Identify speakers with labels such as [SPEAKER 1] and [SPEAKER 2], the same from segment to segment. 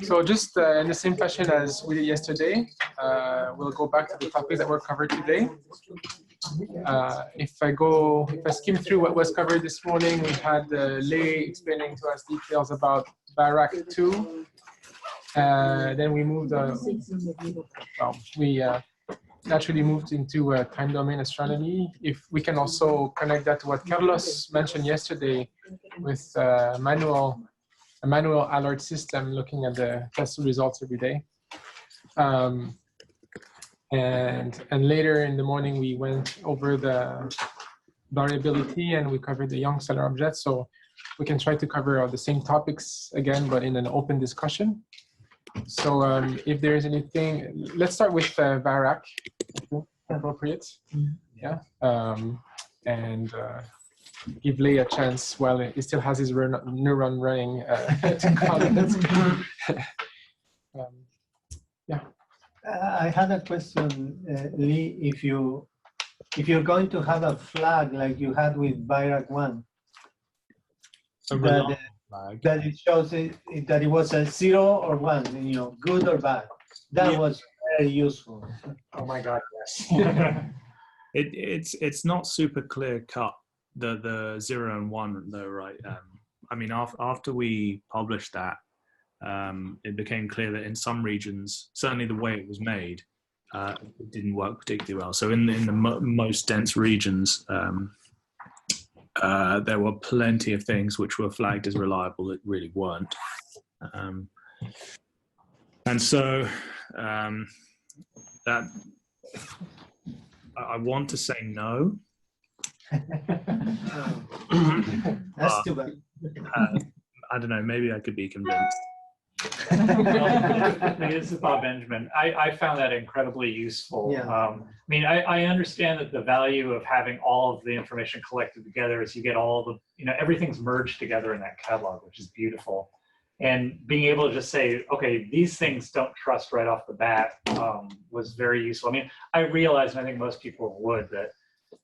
[SPEAKER 1] So just in the same fashion as we did yesterday, we'll go back to the topics that were covered today. If I skim through what was covered this morning, we had Lei explaining to us details about Barrack 2. Then we moved, we naturally moved into time domain astronomy. If we can also connect that to what Carlos mentioned yesterday with a manual alert system looking at the test results every day. And later in the morning, we went over the variability and we covered the young stellar objects. So we can try to cover the same topics again, but in an open discussion. So if there is anything, let's start with Barrack, appropriate. Yeah. And give Lei a chance while he still has his neuron running to comment. Yeah.
[SPEAKER 2] I had a question, Lee. If you're going to have a flag like you had with Barrack 1, that it shows that it was a 0 or 1, you know, good or bad. That was very useful.
[SPEAKER 3] Oh my God, yes. It's not super clear cut, the 0 and 1 though, right? I mean, after we published that, it became clear that in some regions, certainly the way it was made, it didn't work particularly well. So in the most dense regions, there were plenty of things which were flagged as reliable that really weren't. And so that I want to say no.
[SPEAKER 2] That's too bad.
[SPEAKER 3] I don't know, maybe I could be convinced.
[SPEAKER 4] This is Bob Benjamin. I found that incredibly useful.
[SPEAKER 2] Yeah.
[SPEAKER 4] I mean, I understand that the value of having all of the information collected together is you get all the, you know, everything's merged together in that catalog, which is beautiful. And being able to just say, okay, these things don't trust right off the bat was very useful. I mean, I realize, and I think most people would, that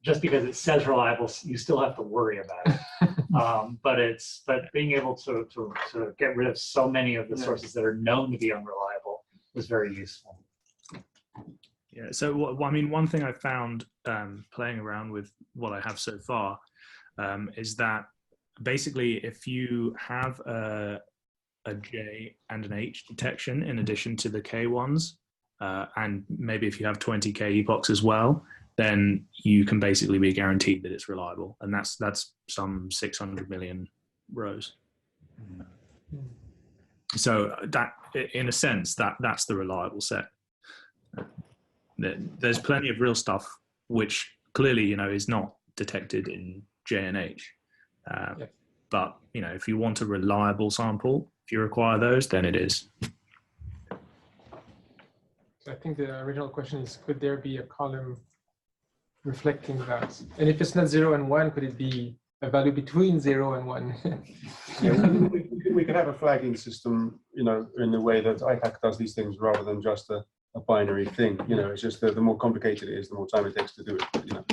[SPEAKER 4] just because it says reliable, you still have to worry about it. But being able to get rid of so many of the sources that are known to be unreliable was very useful.
[SPEAKER 3] Yeah. So I mean, one thing I found playing around with what I have so far is that basically, if you have a J and an H detection in addition to the K ones, and maybe if you have 20 K epochs as well, then you can basically be guaranteed that it's reliable, and that's some 600 million rows. So that, in a sense, that's the reliable set. There's plenty of real stuff which clearly, you know, is not detected in J and H. But you know, if you want a reliable sample, if you require those, then it is.
[SPEAKER 1] So I think the original question is, could there be a column reflecting that? And if it's not 0 and 1, could it be a value between 0 and 1?
[SPEAKER 5] Yeah, we could have a flagging system, you know, in the way that ICAC does these things rather than just a binary thing. You know, it's just the more complicated it is, the more time it takes to do it. You know.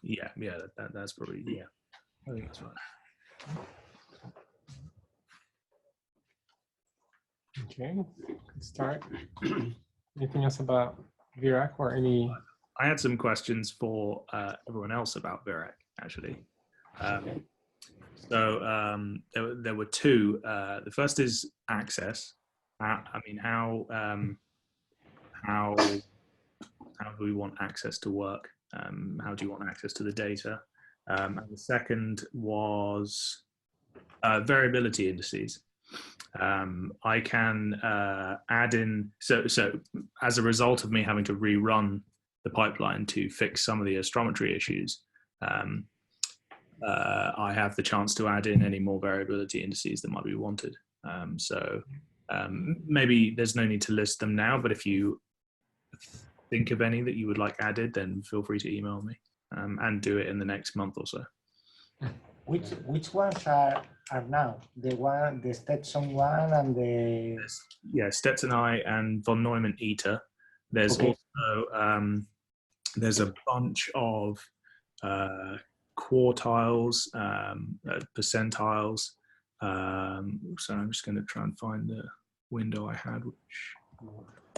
[SPEAKER 3] Yeah, that's probably, yeah. I think that's right.
[SPEAKER 1] Okay, let's start. Anything else about Variability or any?
[SPEAKER 3] I had some questions for everyone else about Barrack, actually. There were two. The first is access. I mean, how do we want access to work? How do you want access to the data? And the second was variability indices. I can add in, so as a result of me having to rerun the pipeline to fix some of the astrometry issues, I have the chance to add in any more variability indices that might be wanted. Maybe there's no need to list them now, but if you think of any that you would like added, then feel free to email me and do it in the next month or so.
[SPEAKER 6] Which ones are now? The Stetson one and the...
[SPEAKER 3] Yeah, Stetson I and von Neumann Eta. There's also, there's a bunch of quartiles, percentiles, So I'm just going to try and find the window I had, which.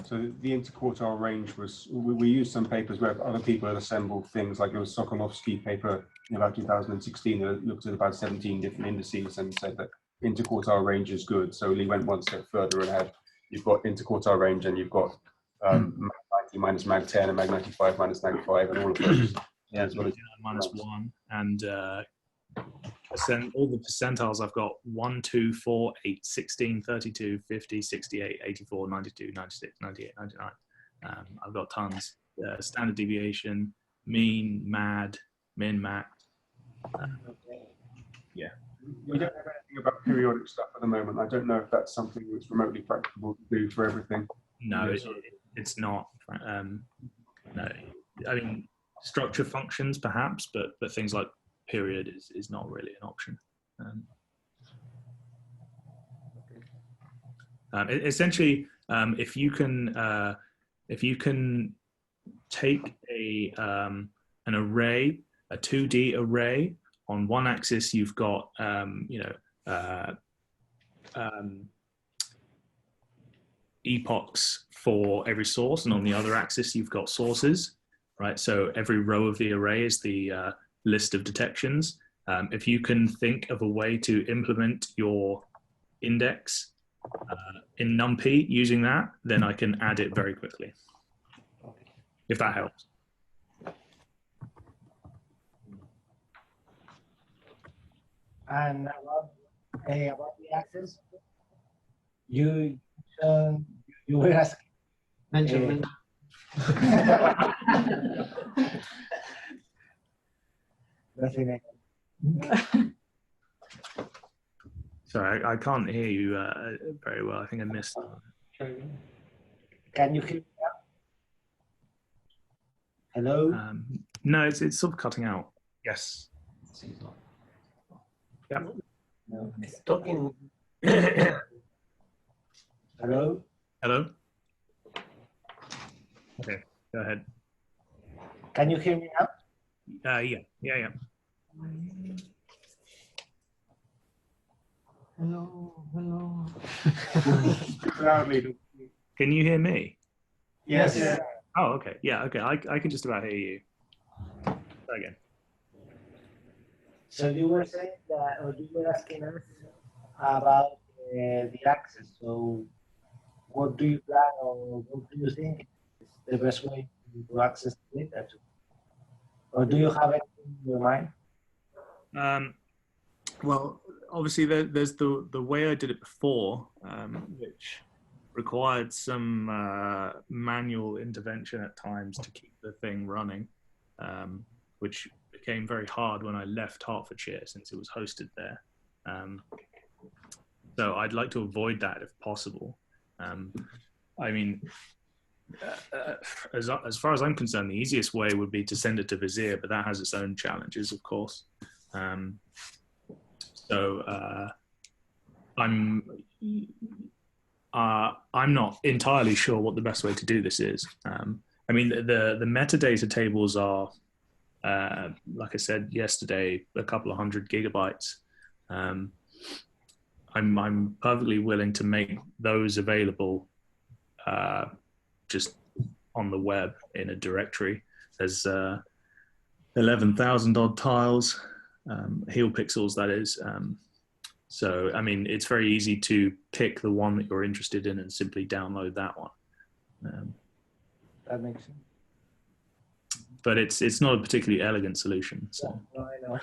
[SPEAKER 5] So the interquartile range was, we used some papers where other people had assembled things, like there was Sokolovsky paper in about 2016 that looked at about 17 different indices and said that interquartile range is good. So Lee went one step further and had, you've got interquartile range and you've got mag 90 minus mag 10 and mag 95 minus mag 5 and all of those.
[SPEAKER 3] Yeah, as well as -1 and all the percentiles I've got 1, 2, 4, 8, 16, 32, 50, 68, 84, 92, 96, 98, 99. I've got tons. Standard deviation, mean, mad, min, max. Yeah.
[SPEAKER 5] We don't have anything about periodic stuff at the moment. I don't know if that's something that's remotely practicable to do for everything.
[SPEAKER 3] No, it's not. No, I mean, structure functions perhaps, but things like period is not really an option. Essentially, if you can take an array, a 2D array, on one axis you've got epochs for every source, and on the other axis you've got sources, right? So every row of the array is the list of detections. If you can think of a way to implement your index in NumPy using that, then I can add it very quickly, if that helps.
[SPEAKER 6] And about the access, you were asking.
[SPEAKER 2] Benjamin.
[SPEAKER 3] Sorry, I can't hear you very well. I think I missed.
[SPEAKER 6] Can you hear me now? Hello?
[SPEAKER 3] No, it's sort of cutting out. Yes. Yeah.
[SPEAKER 6] No.
[SPEAKER 7] It's talking.
[SPEAKER 6] Hello?
[SPEAKER 3] Hello? Okay, go ahead.
[SPEAKER 6] Can you hear me now?
[SPEAKER 3] Yeah.
[SPEAKER 2] Hello.
[SPEAKER 3] Can you hear me?
[SPEAKER 2] Yes.
[SPEAKER 6] Yeah.
[SPEAKER 3] Oh, okay. Yeah, okay. I can just about hear you. Try again.
[SPEAKER 6] So you were saying that, or you were asking us about the access. So what do you plan, or what do you think is the best way to access the data? Or do you have anything in your mind?
[SPEAKER 3] Well, obviously there's the way I did it before, which required some manual intervention at times to keep the thing running, which became very hard when I left Hertfordshire since it was hosted there. So I'd like to avoid that if possible. I mean, as far as I'm concerned, the easiest way would be to send it to Vizier, but that has its own challenges, of course. I'm not entirely sure what the best way to do this is. I mean, the metadata tables are, like I said yesterday, a couple of 100 gigabytes. I'm perfectly willing to make those available just on the web in a directory. There's 11,000 odd tiles, Hilo pixels, that is. So, I mean, it's very easy to pick the one that you're interested in and simply download that one.
[SPEAKER 6] That makes sense.
[SPEAKER 3] But it's not a particularly elegant solution. So.
[SPEAKER 6] No, I know.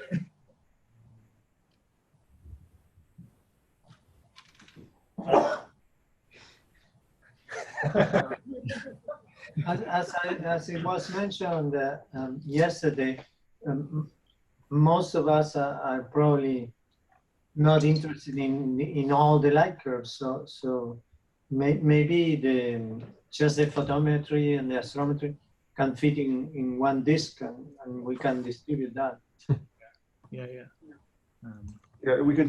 [SPEAKER 2] As it was mentioned yesterday, most of us are probably not interested in all the light curves. So maybe just the photometry and the astrometry can fit in one disk, and we can distribute that.
[SPEAKER 3] Yeah.
[SPEAKER 5] Yeah, we can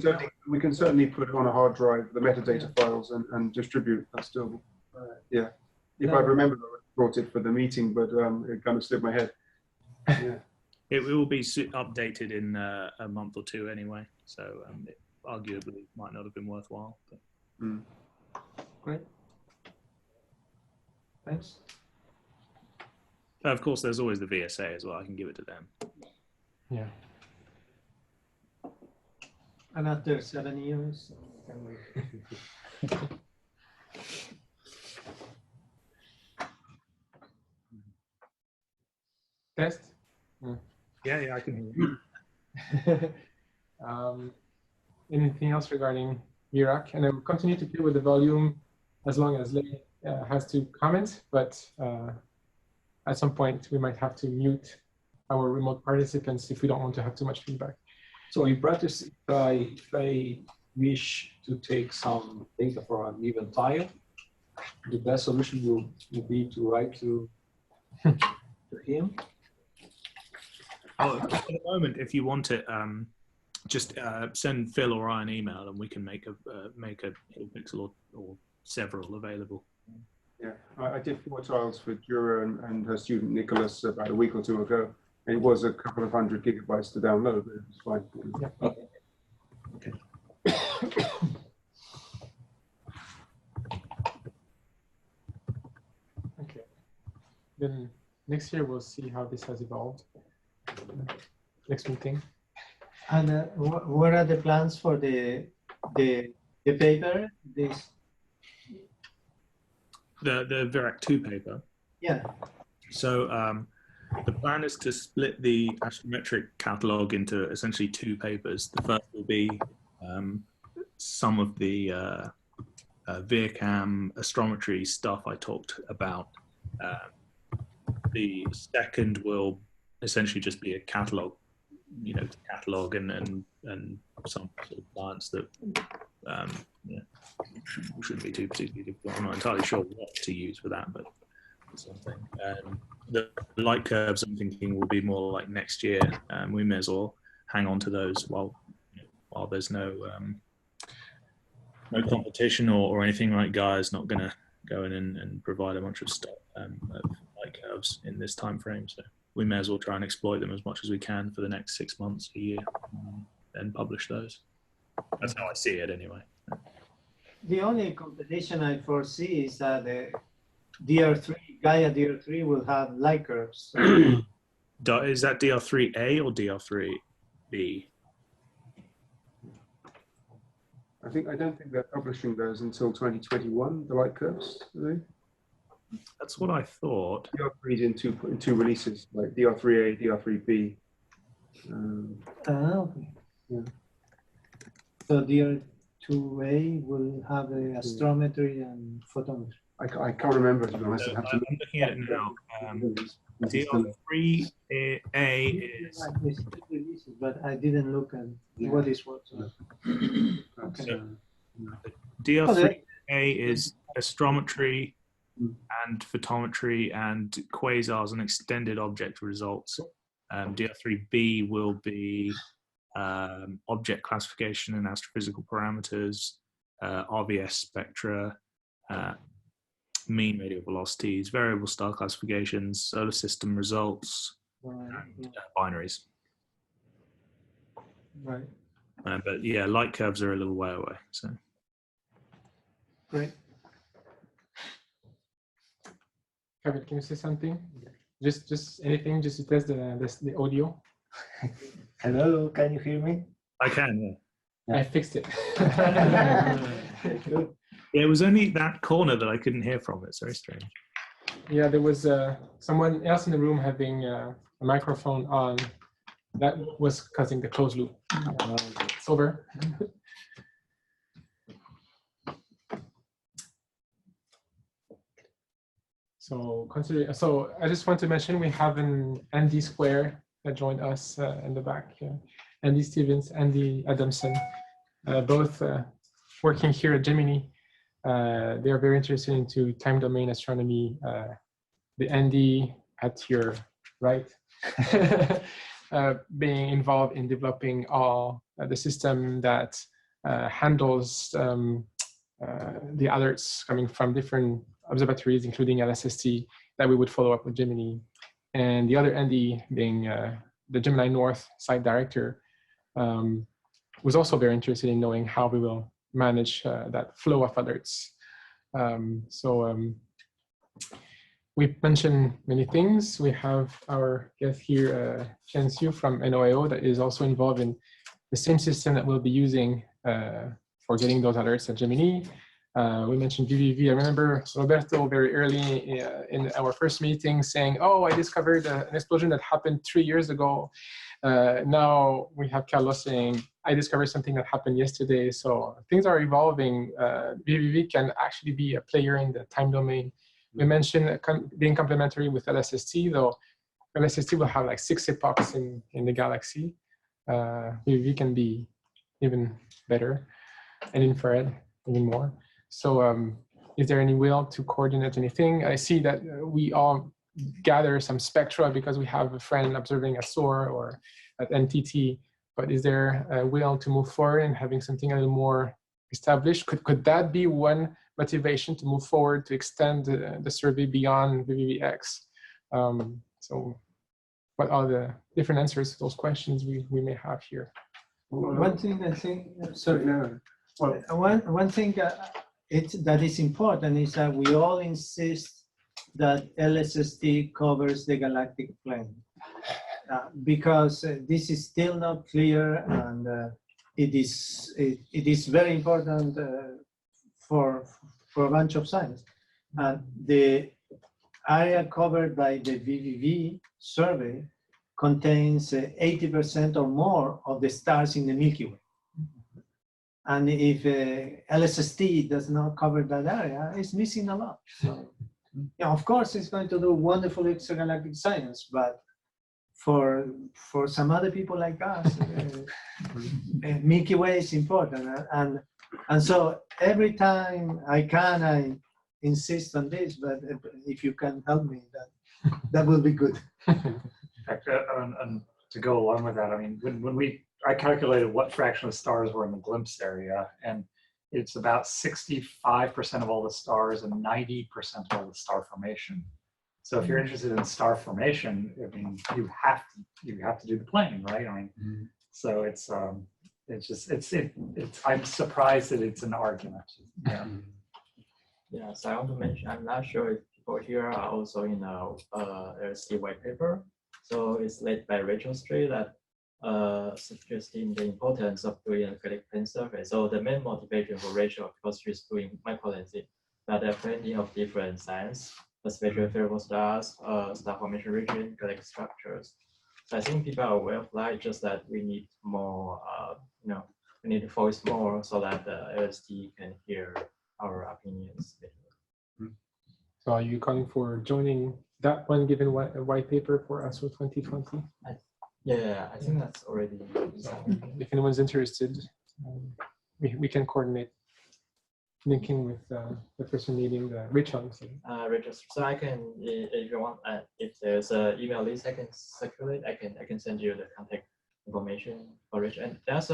[SPEAKER 5] certainly put it on a hard drive, the metadata files, and distribute. That's still, yeah. If I remember, I brought it for the meeting, but it kind of slipped my head. Yeah.
[SPEAKER 3] It will be updated in a month or two anyway. So arguably might not have been worthwhile. But.
[SPEAKER 5] Mm.
[SPEAKER 2] Great. Thanks.
[SPEAKER 3] Of course, there's always the VSA as well. I can give it to them.
[SPEAKER 1] Yeah.
[SPEAKER 2] And after 7 years, can we?
[SPEAKER 1] Test?
[SPEAKER 3] Yeah, I can hear you.
[SPEAKER 1] Anything else regarding VRAC? And I will continue to play with the volume as long as Lei has to comment, but at some point we might have to mute our remote participants if we don't want to have too much feedback.
[SPEAKER 7] So in practice, if I wish to take some data for a given tile, the best solution will be to write to him.
[SPEAKER 3] Oh, at the moment, if you want it, just send Phil or I an email, and we can make a Hilo pixel or several available.
[SPEAKER 5] Yeah, I did 4 trials for Jura and her student Nicholas about a week or 2 ago. It was a couple of 100 gigabytes to download, but it was fine.
[SPEAKER 1] Yeah.
[SPEAKER 3] Okay.
[SPEAKER 1] Okay. Then next year we'll see how this has evolved. Next meeting.
[SPEAKER 2] And what are the plans for the paper? This.
[SPEAKER 3] The Variability 2 paper.
[SPEAKER 2] Yeah.
[SPEAKER 3] So the plan is to split the astrometric catalog into essentially 2 papers. The first will be some of the VIRCAM astrometry stuff I talked about. The second will essentially just be a catalog, catalog and some sort of science that shouldn't be too particularly difficult. I'm not entirely sure what to use for that, but something. The light curves, I'm thinking, will be more like next year. We may as well hang on to those while there's no competition or anything. Like Gaia's not going to go in and provide a bunch of stuff of light curves in this time frame. So we may as well try and exploit them as much as we can for the next 6 months, a year, and publish those. That's how I see it, anyway.
[SPEAKER 2] The only competition I foresee is that the DR3, Gaia DR3 will have light curves. So
[SPEAKER 3] Is that DR3A or DR3B?
[SPEAKER 5] I don't think they're publishing those until 2021, the light curves, are they?
[SPEAKER 3] That's what I thought.
[SPEAKER 5] DR3 is in two releases, like DR3A, DR3B.
[SPEAKER 2] okay.
[SPEAKER 5] Yeah.
[SPEAKER 2] So DR2A will have the astrometry and photometry.
[SPEAKER 5] I can't remember, to be honest.
[SPEAKER 3] So I'm looking at it now. DR3A is
[SPEAKER 2] There's 2 releases, but I didn't look at what is what. So.
[SPEAKER 3] so DR3A is astrometry and photometry and quasars and extended object results. DR3B will be object classification and astrophysical parameters, RVS spectra, mean radial velocities, variable star classifications, solar system results, and binaries.
[SPEAKER 2] Right.
[SPEAKER 3] But yeah, light curves are a little way away. So
[SPEAKER 2] Great.
[SPEAKER 1] Kevin, can you say something? Just anything, just to test the audio.
[SPEAKER 6] Hello, can you hear me?
[SPEAKER 3] I can. Yeah.
[SPEAKER 1] I fixed it.
[SPEAKER 6] Good.
[SPEAKER 3] Yeah, it was only that corner that I couldn't hear from. It's very strange.
[SPEAKER 1] Yeah, there was someone else in the room having a microphone on. That was causing the closed loop. It's over. So I just want to mention we have an Andy Square that joined us in the back. Andy Stevens, Andy Adamson, both working here at Gemini. They are very interested into time domain astronomy. The Andy at your right, being involved in developing all the system that handles the alerts coming from different observatories, including LSST, that we would follow up with Gemini. And the other Andy being the Gemini North site director was also very interested in knowing how we will manage that flow of alerts. We mentioned many things. We have our guest here, Chen Xiu from NOAO, that is also involved in the same system that we'll be using for getting those alerts at Gemini. We mentioned VVV. I remember Roberto very early in our first meeting saying, oh, I discovered an explosion that happened 3 years ago. Now we have Carlos saying, I discovered something that happened yesterday. So things are evolving. VVV can actually be a player in the time domain. We mentioned being complementary with LSST, though LSST will have like 6 epochs in the galaxy. VVV can be even better, and infrared even more. So is there any will to coordinate anything? I see that we all gather some spectra because we have a friend observing at SOAR or at NTT, but is there a will to move forward and having something a little more established? Could that be one motivation to move forward, to extend the survey beyond VVVX? So what are the different answers to those questions we may have here?
[SPEAKER 2] One thing I think, sorry,
[SPEAKER 5] No. Well,
[SPEAKER 2] one thing that is important is that we all insist that LSST covers the galactic plane, because this is still not clear, and it is very important for a bunch of science. The area covered by the VVV survey contains 80% or more of the stars in the Milky Way. And if LSST does not cover that area, it's missing a lot. So, yeah, of course, it's going to do wonderful extragalactic science, but for some other people like us, Milky Way is important. And so every time I insist on this, but if you can help me, that will be good.
[SPEAKER 4] In fact, and to go along with that, I mean, I calculated what fraction of stars were in the glimpse area, and it's about 65% of all the stars and 90% of all the star formation. So if you're interested in star formation, I mean, you have to do the plane, right? I mean, so it's I'm surprised that it's an argument. Yeah.
[SPEAKER 8] Yes, I want to mention, I'm not sure if people here are also in a LST white paper. So it's led by Rachel Street that suggesting the importance of doing a galactic plane survey. So the main motivation for Rachel, because she's doing microlensing, that there are plenty of different science, especially variable stars, star formation region, galactic structures. So I think people are aware of that, just that we need more, we need to focus more so that the LST can hear our opinions better.
[SPEAKER 1] So are you calling for joining that one given white paper for ASO 2020?
[SPEAKER 8] Yeah, I think that's already.
[SPEAKER 1] If anyone's interested, we can coordinate linking with the person needing Rachel.
[SPEAKER 8] Rachel, so I can, if you want, if there's an email list I can circulate, I can send you the contact information for Rachel. And there's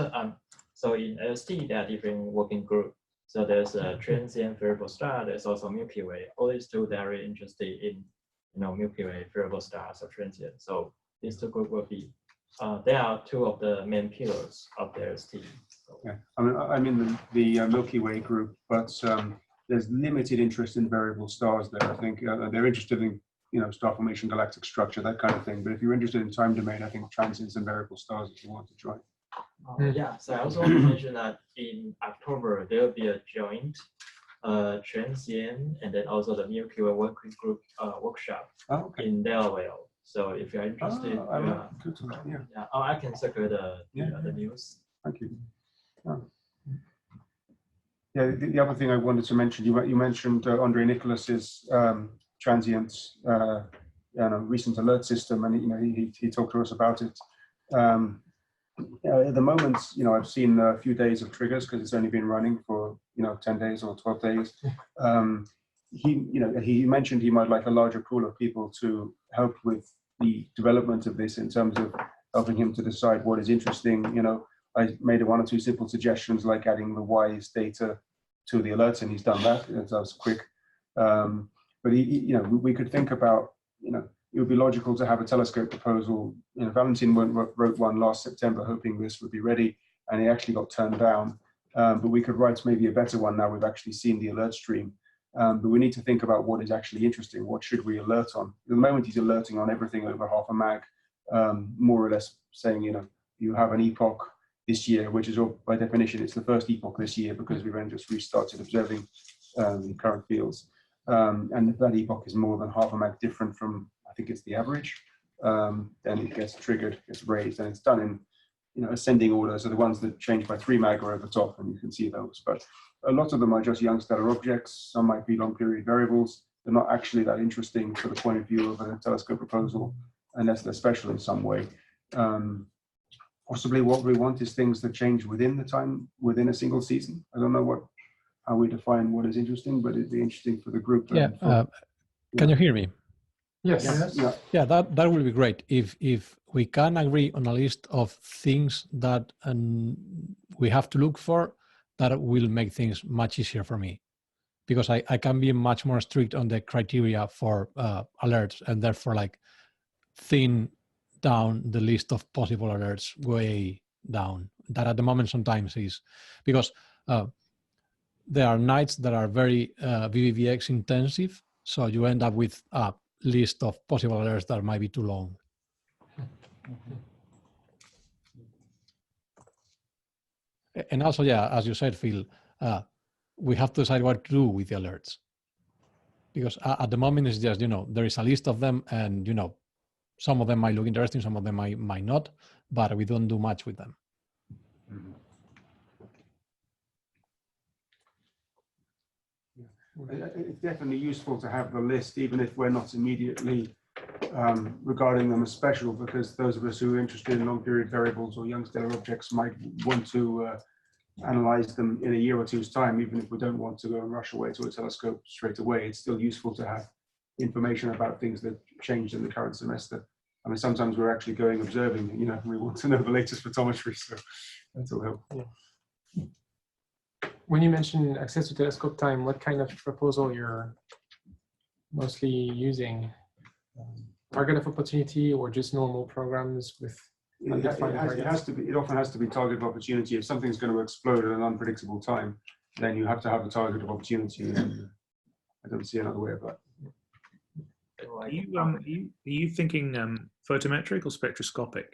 [SPEAKER 8] so in LST there are different working groups. So there's a transient variable star. There's also Milky Way. All these two, they're very interested in Milky Way variable stars or transient. So these two groups will be. They are two of the main pillars of the LST. So.
[SPEAKER 5] Yeah, I'm in the Milky Way group, but there's limited interest in variable stars there. I think they're interested in star formation, galactic structure, that kind of thing. But if you're interested in time domain, I think transients and variable stars if you want to join.
[SPEAKER 8] Yeah, so I also want to mention that in October there will be a joint transient and then also the Milky Way working group workshop in Delaware. So if you're interested, I can circulate the news.
[SPEAKER 5] Thank you. Yeah, the other thing I wanted to mention, you mentioned Andre Nicholas's transient recent alert system, and he talked to us about it. At the moment, I've seen a few days of triggers because it's only been running for 10 days or 12 days. He mentioned he might like a larger pool of people to help with the development of this in terms of helping him to decide what is interesting. I made 1 or 2 simple suggestions like adding the WISE data to the alerts, and he's done that. That was quick. But we could think about, it would be logical to have a telescope proposal. Valentin wrote one last September hoping this would be ready. and it actually got turned down. But we could write maybe a better one now we've actually seen the alert stream. But we need to think about what is actually interesting. What should we alert on? At the moment, he's alerting on everything over half a mag, more or less saying, you know, you have an epoch this year, which is by definition, it's the first epoch this year because we've only just restarted observing current fields. And if that epoch is more than half a mag different from, I think it's the average, then it gets triggered, gets raised, and it's done in, you know, ascending order. So the ones that change by 3 mag are over top, and you can see those. But a lot of them are just young stellar objects. Some might be long period variables. They're not actually that interesting from the point of view of a telescope proposal, unless they're special in some way. Possibly what we want is things that change within the time, within a single season. I don't know how we define what is interesting, but it'd be interesting for the group.
[SPEAKER 9] Yeah. Can you hear me?
[SPEAKER 1] Yes.
[SPEAKER 9] Yeah, that will be great if we can agree on a list of things that we have to look for. That will make things much easier for me, because I can be much more strict on the criteria for alerts, and therefore like thin down the list of possible alerts way down. That at the moment sometimes is because there are nights that are very VVVX intensive, so you end up with a list of possible alerts that might be too long. And also, yeah, as you said, Phil, we have to decide what to do with the alerts, because at the moment it's just, you know, there is a list of them, and you know, some of them might look interesting, some of them might not, but we don't do much with them.
[SPEAKER 5] Mm-hmm. It's definitely useful to have the list, even if we're not immediately regarding them as special, because those of us who are interested in long period variables or young stellar objects might want to analyze them in a year or two's time, even if we don't want to go and rush away to a telescope straight away. It's still useful to have information about things that changed in the current semester. I mean, sometimes we're actually going observing, you know, we want to know the latest photometry, so that's all helpful.
[SPEAKER 1] Yeah. When you mention access to telescope time, what kind of proposal you're mostly using? Target of opportunity or just normal programs with undefined targets?
[SPEAKER 5] It often has to be target of opportunity. If something's going to explode at an unpredictable time, then you have to have a target of opportunity, and I don't see another way about it.
[SPEAKER 3] Are you thinking photometric or spectroscopic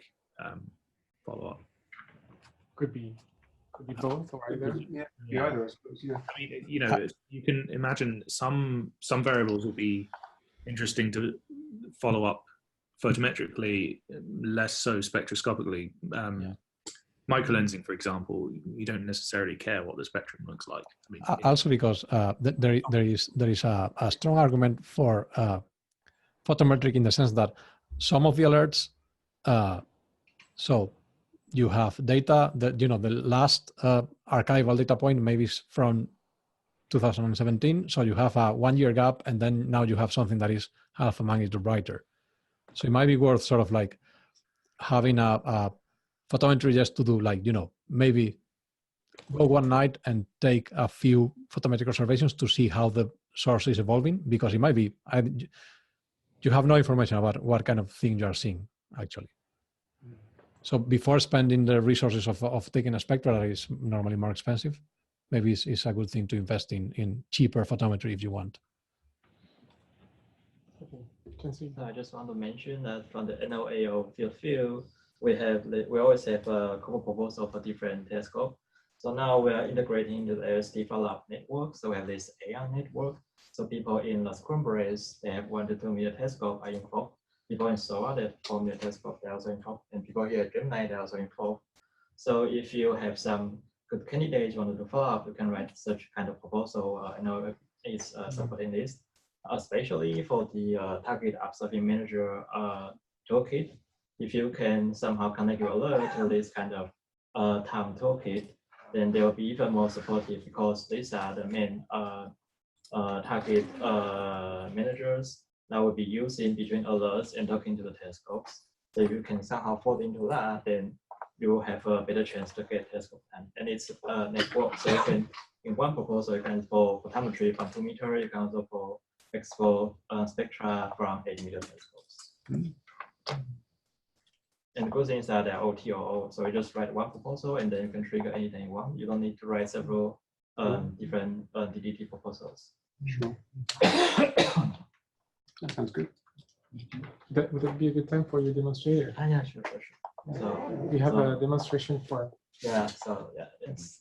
[SPEAKER 3] follow-up?
[SPEAKER 1] Could be both or either.
[SPEAKER 5] Yeah, either, I suppose. Yeah.
[SPEAKER 3] I mean, you know, you can imagine some variables will be interesting to follow up photometrically, less so spectroscopically. Microlensing, for example, you don't necessarily care what the spectrum looks like. I mean,
[SPEAKER 9] also because there is a strong argument for photometric in the sense that some of the alerts, so you have data that, you know, the last archival data point maybe is from 2017, so you have a 1 year gap, and then now you have something that is half a magnitude brighter. So it might be worth sort of like having a photometry just to do, like, you know, maybe go one night and take a few photometric observations to see how the source is evolving, because it might be you have no information about what kind of thing you are seeing actually. So before spending the resources of taking a spectra that is normally more expensive, maybe it's a good thing to invest in cheaper photometry if you want.
[SPEAKER 8] I just want to mention that from the NOAO field, we always have a couple proposals for different telescopes. So now we are integrating into the LSD follow-up network. So we have this AR network. So people in Las Cumbres, they have 1 to 2 meter telescope are involved. People in SOA, they have 4 meter telescope, they're also involved. And people here at Gemini, they're also involved. So if you have some good candidates you want to follow up, you can write such kind of proposal. I know it's supporting this, especially for the target observing manager toolkit. If you can somehow connect your alert to this kind of time toolkit, then they will be even more supportive, because these are the main target managers that will be used in between alerts and talking to the telescopes. So if you can somehow fall into that, then you will have a better chance to get telescope time. And it's a network, so you can, in one proposal, you can explore photometry from 2 meters, you can also explore spectra from 8 meter telescopes. And the good thing is that they're OTOO. So you just write one proposal and then you can trigger anything you want. You don't need to write several different DDT proposals.
[SPEAKER 5] Sure. That sounds good.
[SPEAKER 1] Would that be a good time for your demonstrator?
[SPEAKER 8] Yeah, sure. So
[SPEAKER 1] We have a demonstration for,
[SPEAKER 8] yeah, so yeah, it's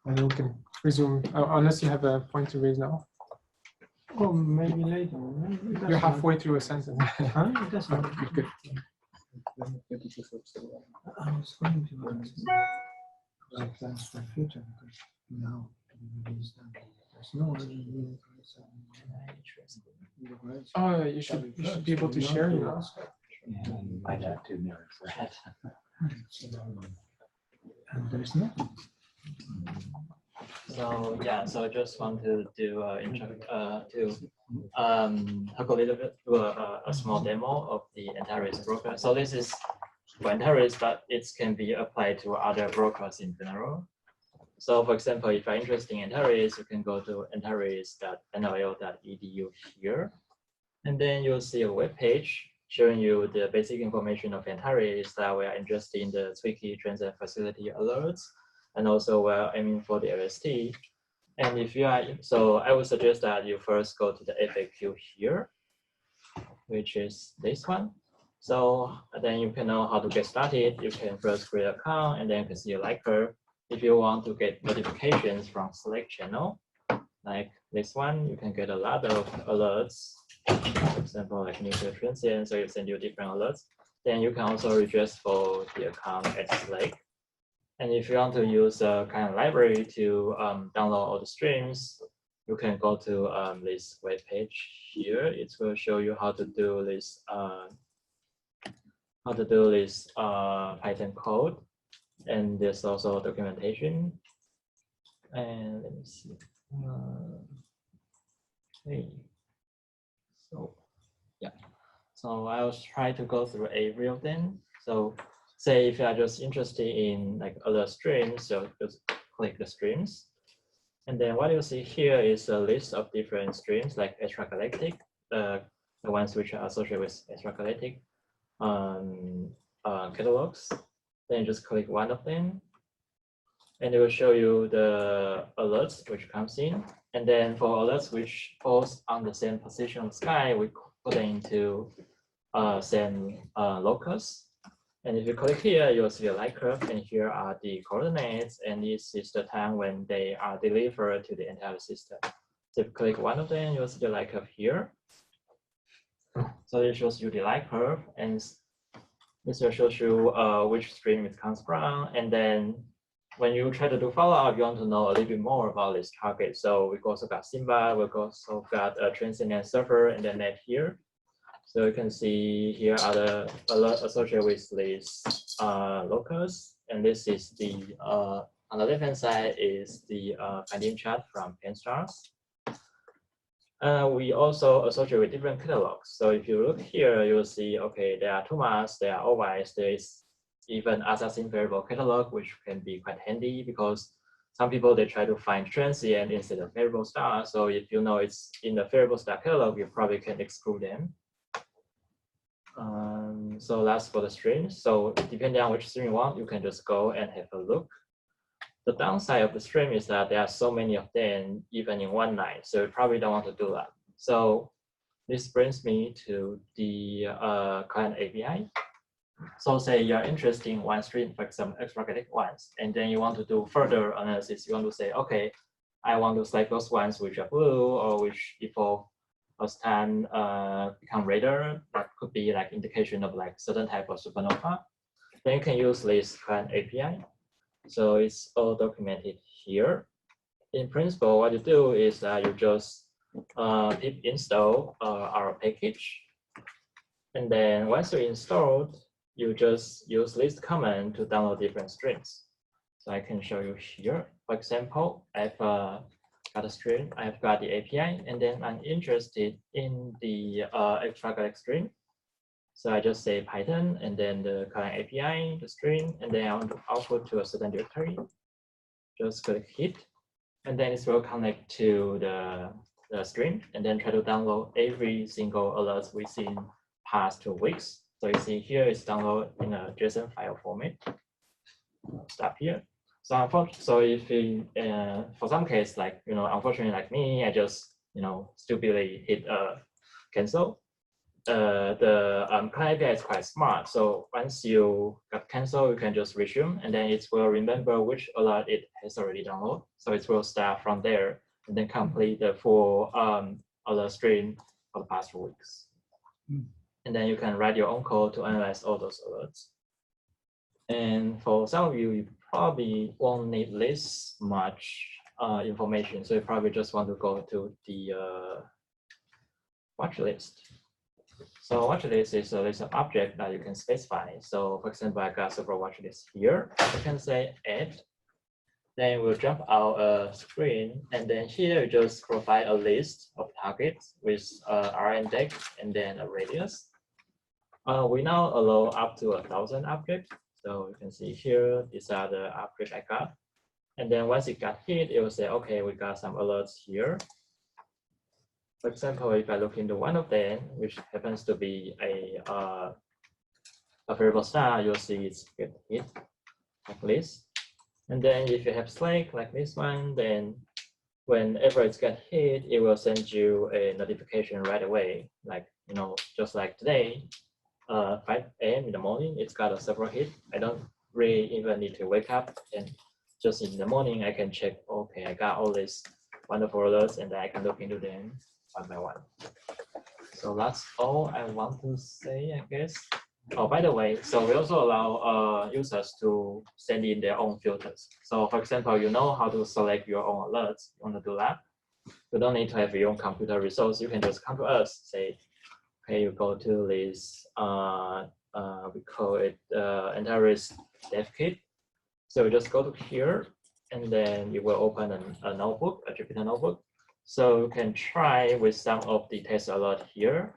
[SPEAKER 1] and then we can resume, unless you have a point to raise now.
[SPEAKER 2] Oh, maybe later.
[SPEAKER 1] You're halfway through a sentence.
[SPEAKER 2] Huh? It doesn't matter.
[SPEAKER 1] Good.
[SPEAKER 2] I was going to write plans for the future because now there's no other meaning for it.
[SPEAKER 1] Oh, you should be able to share, you know.
[SPEAKER 6] Might have to know.
[SPEAKER 2] And there's nothing.
[SPEAKER 8] so yeah. So I just want to do talk a little bit do a small demo of the Antares broker. So this is for Antares, but it can be applied to other brokers in general. So for example, if you're interested in Antares, you can go to antares.nol.edu here. And then you'll see a web page showing you the basic information of Antares that we are interested in the Twiki transit facility alerts. And also we're aiming for the LST. And if you are, so I would suggest that you first go to the FAQ here, which is this one. So then you can know how to get started. You can first create an account and then you can see a light curve. If you want to get notifications from Slack channel, like this one, you can get a lot of alerts. For example, like nuclear transient, so it send you different alerts. Then you can also register for the account at Slack. And if you want to use a kind of library to download all the streams, you can go to this web page here. It will show you how to do this Python code. And there's also documentation. And let me see. Okay. So yeah. So I'll try to go through every of them. So say if you are just interested in like other streams, so just click the streams. And then what you see here is a list of different streams like extragalactic, the ones which are associated with extragalactic catalogs. Then you just click one of them. And it will show you the alerts which comes in. And then for alerts which falls on the same position of the sky, we put it into same locus. And if you click here, you'll see a light curve, and here are the coordinates, and this is the time when they are delivered to the entire system. So if you click one of them, you'll see the light curve here. So it shows you the light curve, and this will show you which stream it comes from. And then when you try to do follow-up, you want to know a little bit more about this target. So we also got Simba, we also got a transient server, and then net here. So you can see here are the alerts associated with this locus, and this is the on the left-hand side is the finding chart from PanStars. We also associate with different catalogs. So if you look here, you'll see, okay, there are 2 masks, there are always, there is even assassin variable catalog, which can be quite handy because some people, they try to find transient instead of variable star. So if you know it's in the variable star catalog, you probably can exclude them. So that's for the streams. So depending on which stream you want, you can just go and have a look. The downside of the stream is that there are so many of them, even in one night. So you probably don't want to do that. So this brings me to the client API. So say you're interested in one stream, for example, extragalactic ones, and then you want to do further analysis. You want to say, okay, I want to select those ones which are blue or which evolve first time become redder. That could be like indication of like certain type of supernova. Then you can use this client API. So it's all documented here. In principle, what you do is you just pip install our package. And then once you installed, you just use this command to download different streams. So I can show you here. For example, I've got a stream, I've got the API, and then I'm interested in the extragalactic stream. So I just say Python, and then the client API, the stream, and then I want to output to a certain directory. Just click hit, and then it will connect to the stream, and then try to download every single alert within past 2 weeks. So you see here it's downloaded in a JSON file format. Stop here. So if you, for some case, like, unfortunately like me, I just, stupidly hit cancel. The client API is quite smart. So once you got cancel, you can just resume, and then it will remember which alert it has already downloaded. So it will start from there and then complete the full alert stream for the past 2 weeks. And then you can write your own code to analyze all those alerts. And for some of you, you probably won't need this much information. So you probably just want to go to the watch list. So watch list is a list of objects that you can specify. So for example, I got several watch lists here. I can say add. Then we'll jump out a screen, and then here you just provide a list of targets with R index and then a radius. We now allow up to 1,000 objects. So you can see here, these are the objects I got. And then once it got hit, it will say, okay, we got some alerts here. For example, if I look into one of them, which happens to be a variable star, you'll see it's get hit like this. And then if you have Slack like this one, then whenever it's get hit, it will send you a notification right away. Like, just like today, 5 a.m. in the morning, it's got a several hit. I don't really even need to wake up, and just in the morning, I can check, okay, I got all these wonderful alerts, and then I can look into them one by one. So that's all I want to say, I guess. Oh, by the way, so we also allow users to send in their own filters. So for example, you know how to select your own alerts. You want to do that? You don't need to have your own computer resource. You can just come to us, say, okay, you go to this, we call it Antares dev kit. So you just go to here, and then you will open a notebook, a Jupyter notebook. So you can try with some of the test alert here.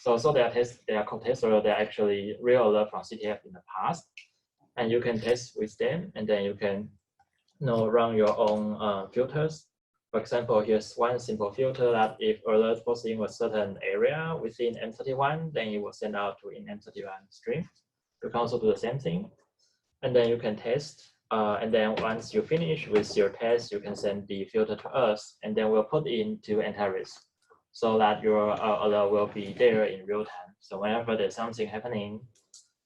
[SPEAKER 8] So they are called test alert. They're actually real alert from CTF in the past, and you can test with them, and then you can run your own filters. For example, here's one simple filter that if alert posting a certain area within M31, then it will send out to in M31 stream. You can also do the same thing, and then you can test. And then once you finish with your test, you can send the filter to us, and then we'll put into Antares so that your alert will be there in real time. So whenever there's something happening,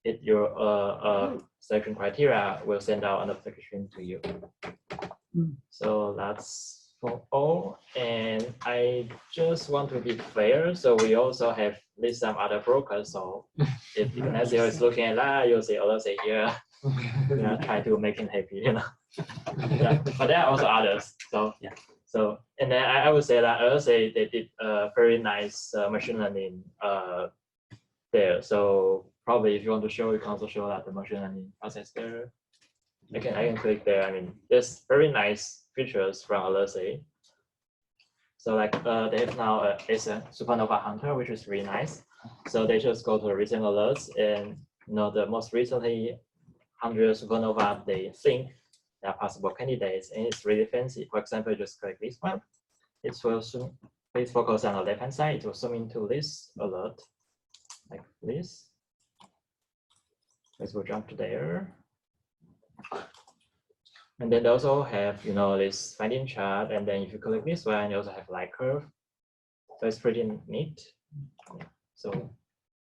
[SPEAKER 8] your selection criteria will send out a notification to you. So that's for all. And I just want to be fair. So we also have list some other brokers. So if Ignacio is looking at that, you'll see others say here. Try to make him happy, Yeah. But there are also others. So yeah. So and then I would say that they did very nice machine learning there. So probably if you want to show, you can also show that the machine learning process there. I can click there. I mean, there's very nice features from LSA. So like they have now a Supernova Hunter, which is really nice. So they just go to the recent alerts, and the most recently 100 supernova they think they are possible candidates, and it's really fancy. For example, just click this one. It will zoom. Please focus on the left-hand side. It will zoom into this alert, like this. Let's go jump to there. And then they also have, this finding chart. And then if you click this one, you also have light curve. So it's pretty neat. So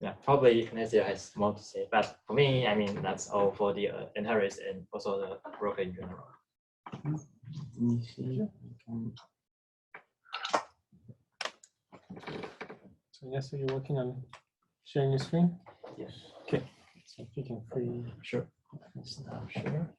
[SPEAKER 8] yeah, probably Ignacio has more to say. But for me, I mean, that's all for the Antares and also the broker in general.
[SPEAKER 1] So yes, so you're working on sharing your screen?
[SPEAKER 8] Yes.
[SPEAKER 1] Okay. So if you can free.
[SPEAKER 8] Sure. Now, sure.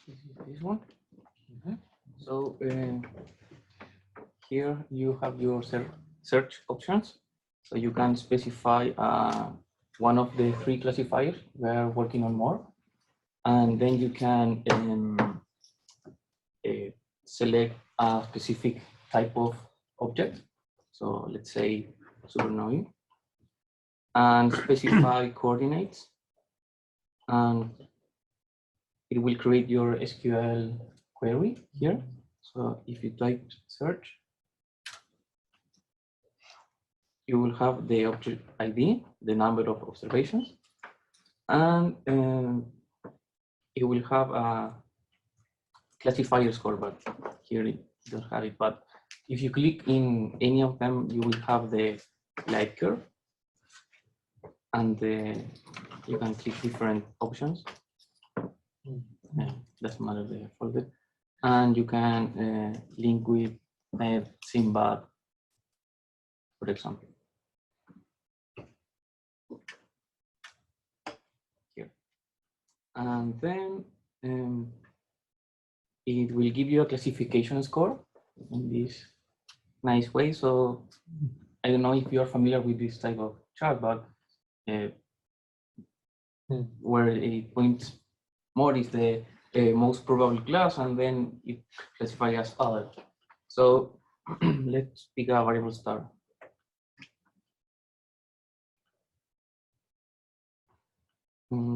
[SPEAKER 10] This one. So here you have your search options. So you can specify one of the 3 classifiers. We are working on more. And then you can select a specific type of object. So let's say supernovae, and specify coordinates. And it will create your SQL query here. So if you type search, you will have the object ID, the number of observations, and it will have a classifier score, but here it doesn't have it. But if you click in any of them, you will have the light curve, and you can click different options. Doesn't matter the folder, and you can link with Simbad, for example. Here, and then it will give you a classification score in this nice way. So I don't know if you are familiar with this type of chart, but where it points more is the most probable class, and then it classifies as other. So let's pick a variable star.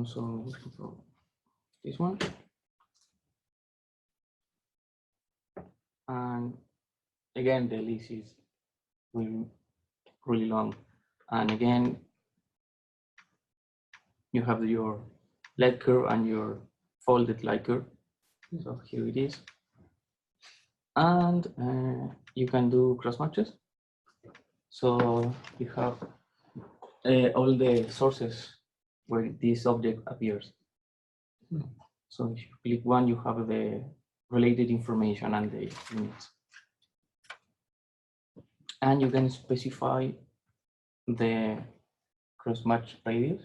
[SPEAKER 10] So this one. And again, the list is really long. And again, you have your light curve and your folded light curve. So here it is. And you can do cross matches. So you have all the sources where this object appears. So if you click one, you have the related information and the units. And you can specify the cross-match radius.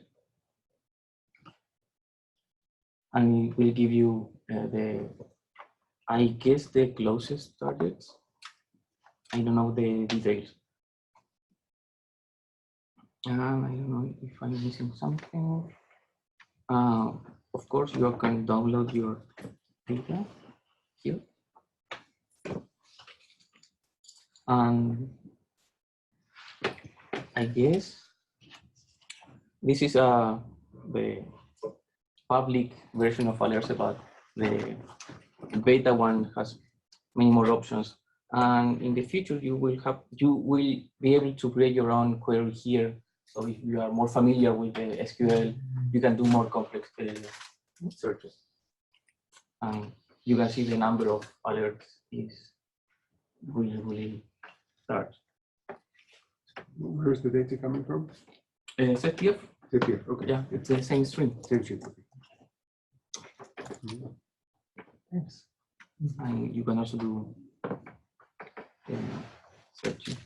[SPEAKER 10] And it will give you I guess the closest targets. I don't know the details. And I don't know if I'm missing something. Of course, you can download your data here. And I guess this is the public version of alerts, but the beta one has many more options. And in the future, you will be able to create your own query here. So if you are more familiar with the SQL, you can do more complex searches. And you can see the number of alerts is really large.
[SPEAKER 5] Where's the data coming from?
[SPEAKER 10] ZTF.
[SPEAKER 5] ZTF, okay.
[SPEAKER 10] Yeah, it's the same string.
[SPEAKER 5] Same string, okay.
[SPEAKER 1] Thanks.
[SPEAKER 10] And you can also do searching.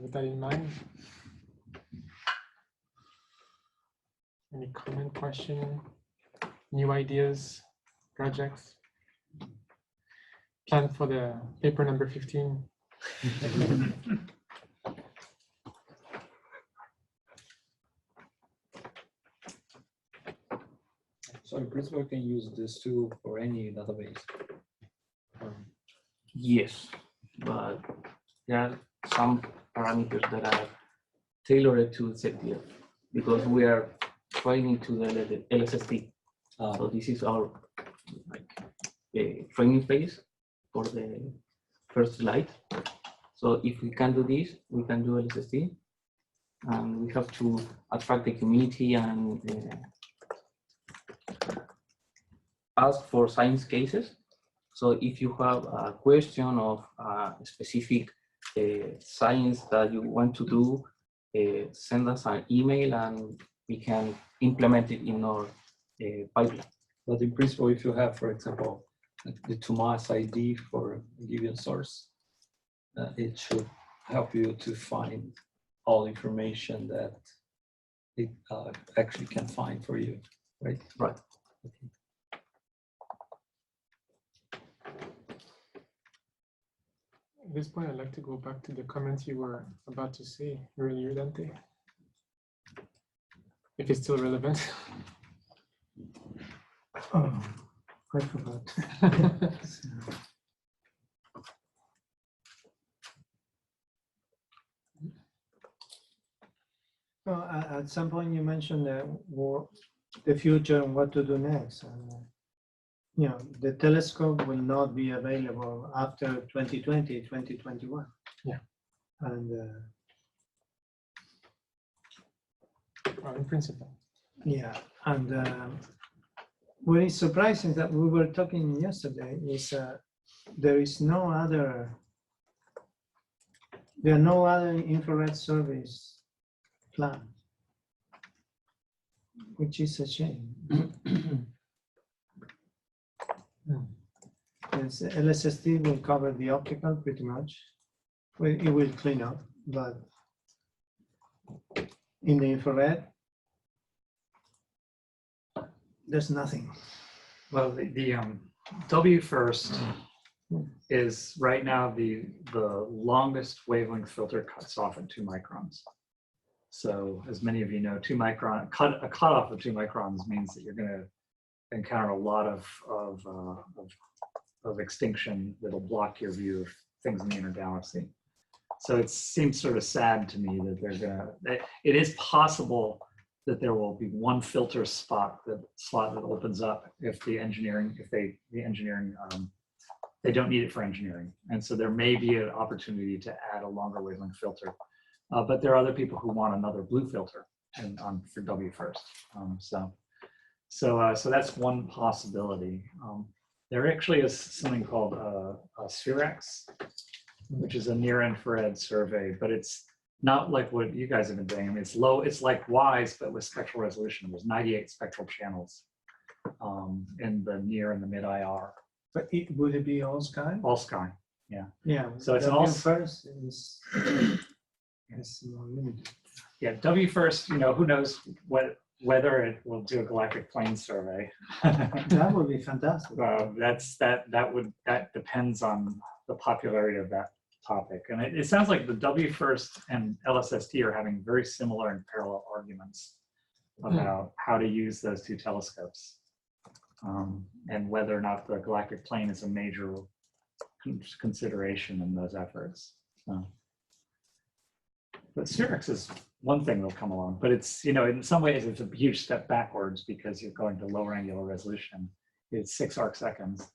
[SPEAKER 1] With that in mind, any comment, question, new ideas, projects? Plan for the paper number 15.
[SPEAKER 7] So in principle, you can use this tool for any database.
[SPEAKER 10] Yes, but there are some parameters that are tailored to ZTF because we are training to the LSST. So this is our training phase for the first slide. So if we can do this, we can do LSST, and we have to attract the community and ask for science cases. So if you have a question of a specific science that you want to do, send us an email and we can implement it in our pipeline.
[SPEAKER 7] But in principle, if you have, for example, the Tomas ID for a given source, it should help you to find all information that it actually can find for you, right?
[SPEAKER 4] Right.
[SPEAKER 1] At this point, I'd like to go back to the comments you were about to say earlier, Dante. If it's still relevant.
[SPEAKER 2] Oh, I forgot. Well, at some point you mentioned the future and what to do next. And, you know, the telescope will not be available after 2020, 2021.
[SPEAKER 1] Yeah.
[SPEAKER 2] And
[SPEAKER 1] in principle.
[SPEAKER 2] yeah, and what is surprising that we were talking yesterday is there are no other infrared surveys planned, which is a shame. Yes, LSST will cover the optical pretty much. Well, it will clean up, but in the infrared, there's nothing.
[SPEAKER 4] Well, the WFIRST is right now the longest wavelength filter cuts off at 2 microns. So as many of you know, a cutoff of 2 microns means that you're going to encounter a lot of extinction that'll block your view of things in the inner galaxy. So it seems sort of sad to me that it is possible that there will be one filter slot that opens up if they don't need it for engineering. And so there may be an opportunity to add a longer wavelength filter. But there are other people who want another blue filter for WFIRST. So that's one possibility. There actually is something called SphereX, which is a near-infrared survey, but it's not like what you guys have been doing. I mean, it's low. It's like WISE, but with spectral resolution. There's 98 spectral channels in the near and the mid IR.
[SPEAKER 2] But would it be all sky?
[SPEAKER 4] All sky, yeah.
[SPEAKER 2] Yeah.
[SPEAKER 4] So it's all
[SPEAKER 2] first is more limited.
[SPEAKER 4] Yeah, WFIRST. You know, who knows whether it will do a galactic plane survey.
[SPEAKER 2] That would be fantastic.
[SPEAKER 4] That depends on the popularity of that topic. And it sounds like the WFIRST and LSST are having very similar and parallel arguments about how to use those two telescopes and whether or not the galactic plane is a major consideration in those efforts. So. But SphereX is one thing that'll come along, but it's, you know, in some ways it's a huge step backwards because you're going to lower angular resolution. It's 6 arc seconds,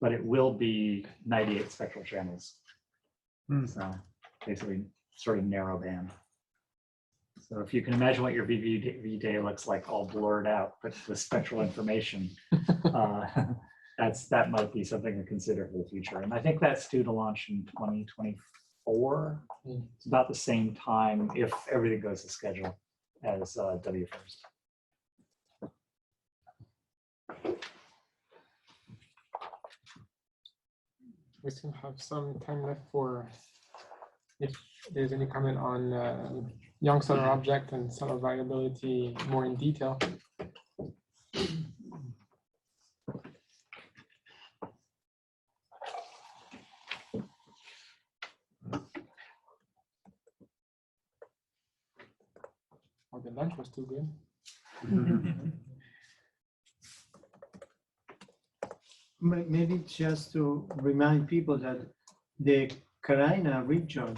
[SPEAKER 4] but it will be 98 spectral channels. So basically sort of narrow band. So if you can imagine what your VVV day looks like all blurred out, but with spectral information, that might be something to consider for the future. And I think that's due to launch in 2024. It's about the same time if everything goes to schedule as WFIRST.
[SPEAKER 1] We still have some time left for if there's any comment on young solar object and solar variability more in detail. Oh, the lunch was too good.
[SPEAKER 2] Maybe just to remind people that the Carina region,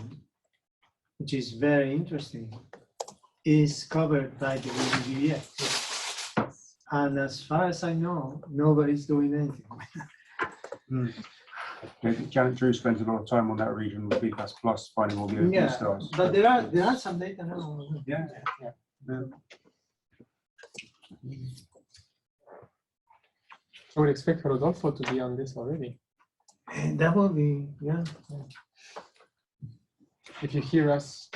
[SPEAKER 2] which is very interesting, is covered by the VVV. And as far as I know, nobody's doing anything.
[SPEAKER 5] Janet Drew spends a lot of time on that region with BPAS Plus finding all the OP stars.
[SPEAKER 2] But there are some data now.
[SPEAKER 5] Yeah.
[SPEAKER 1] I would expect Rodolfo to be on this already.
[SPEAKER 2] And that would be, yeah.
[SPEAKER 1] If you hear us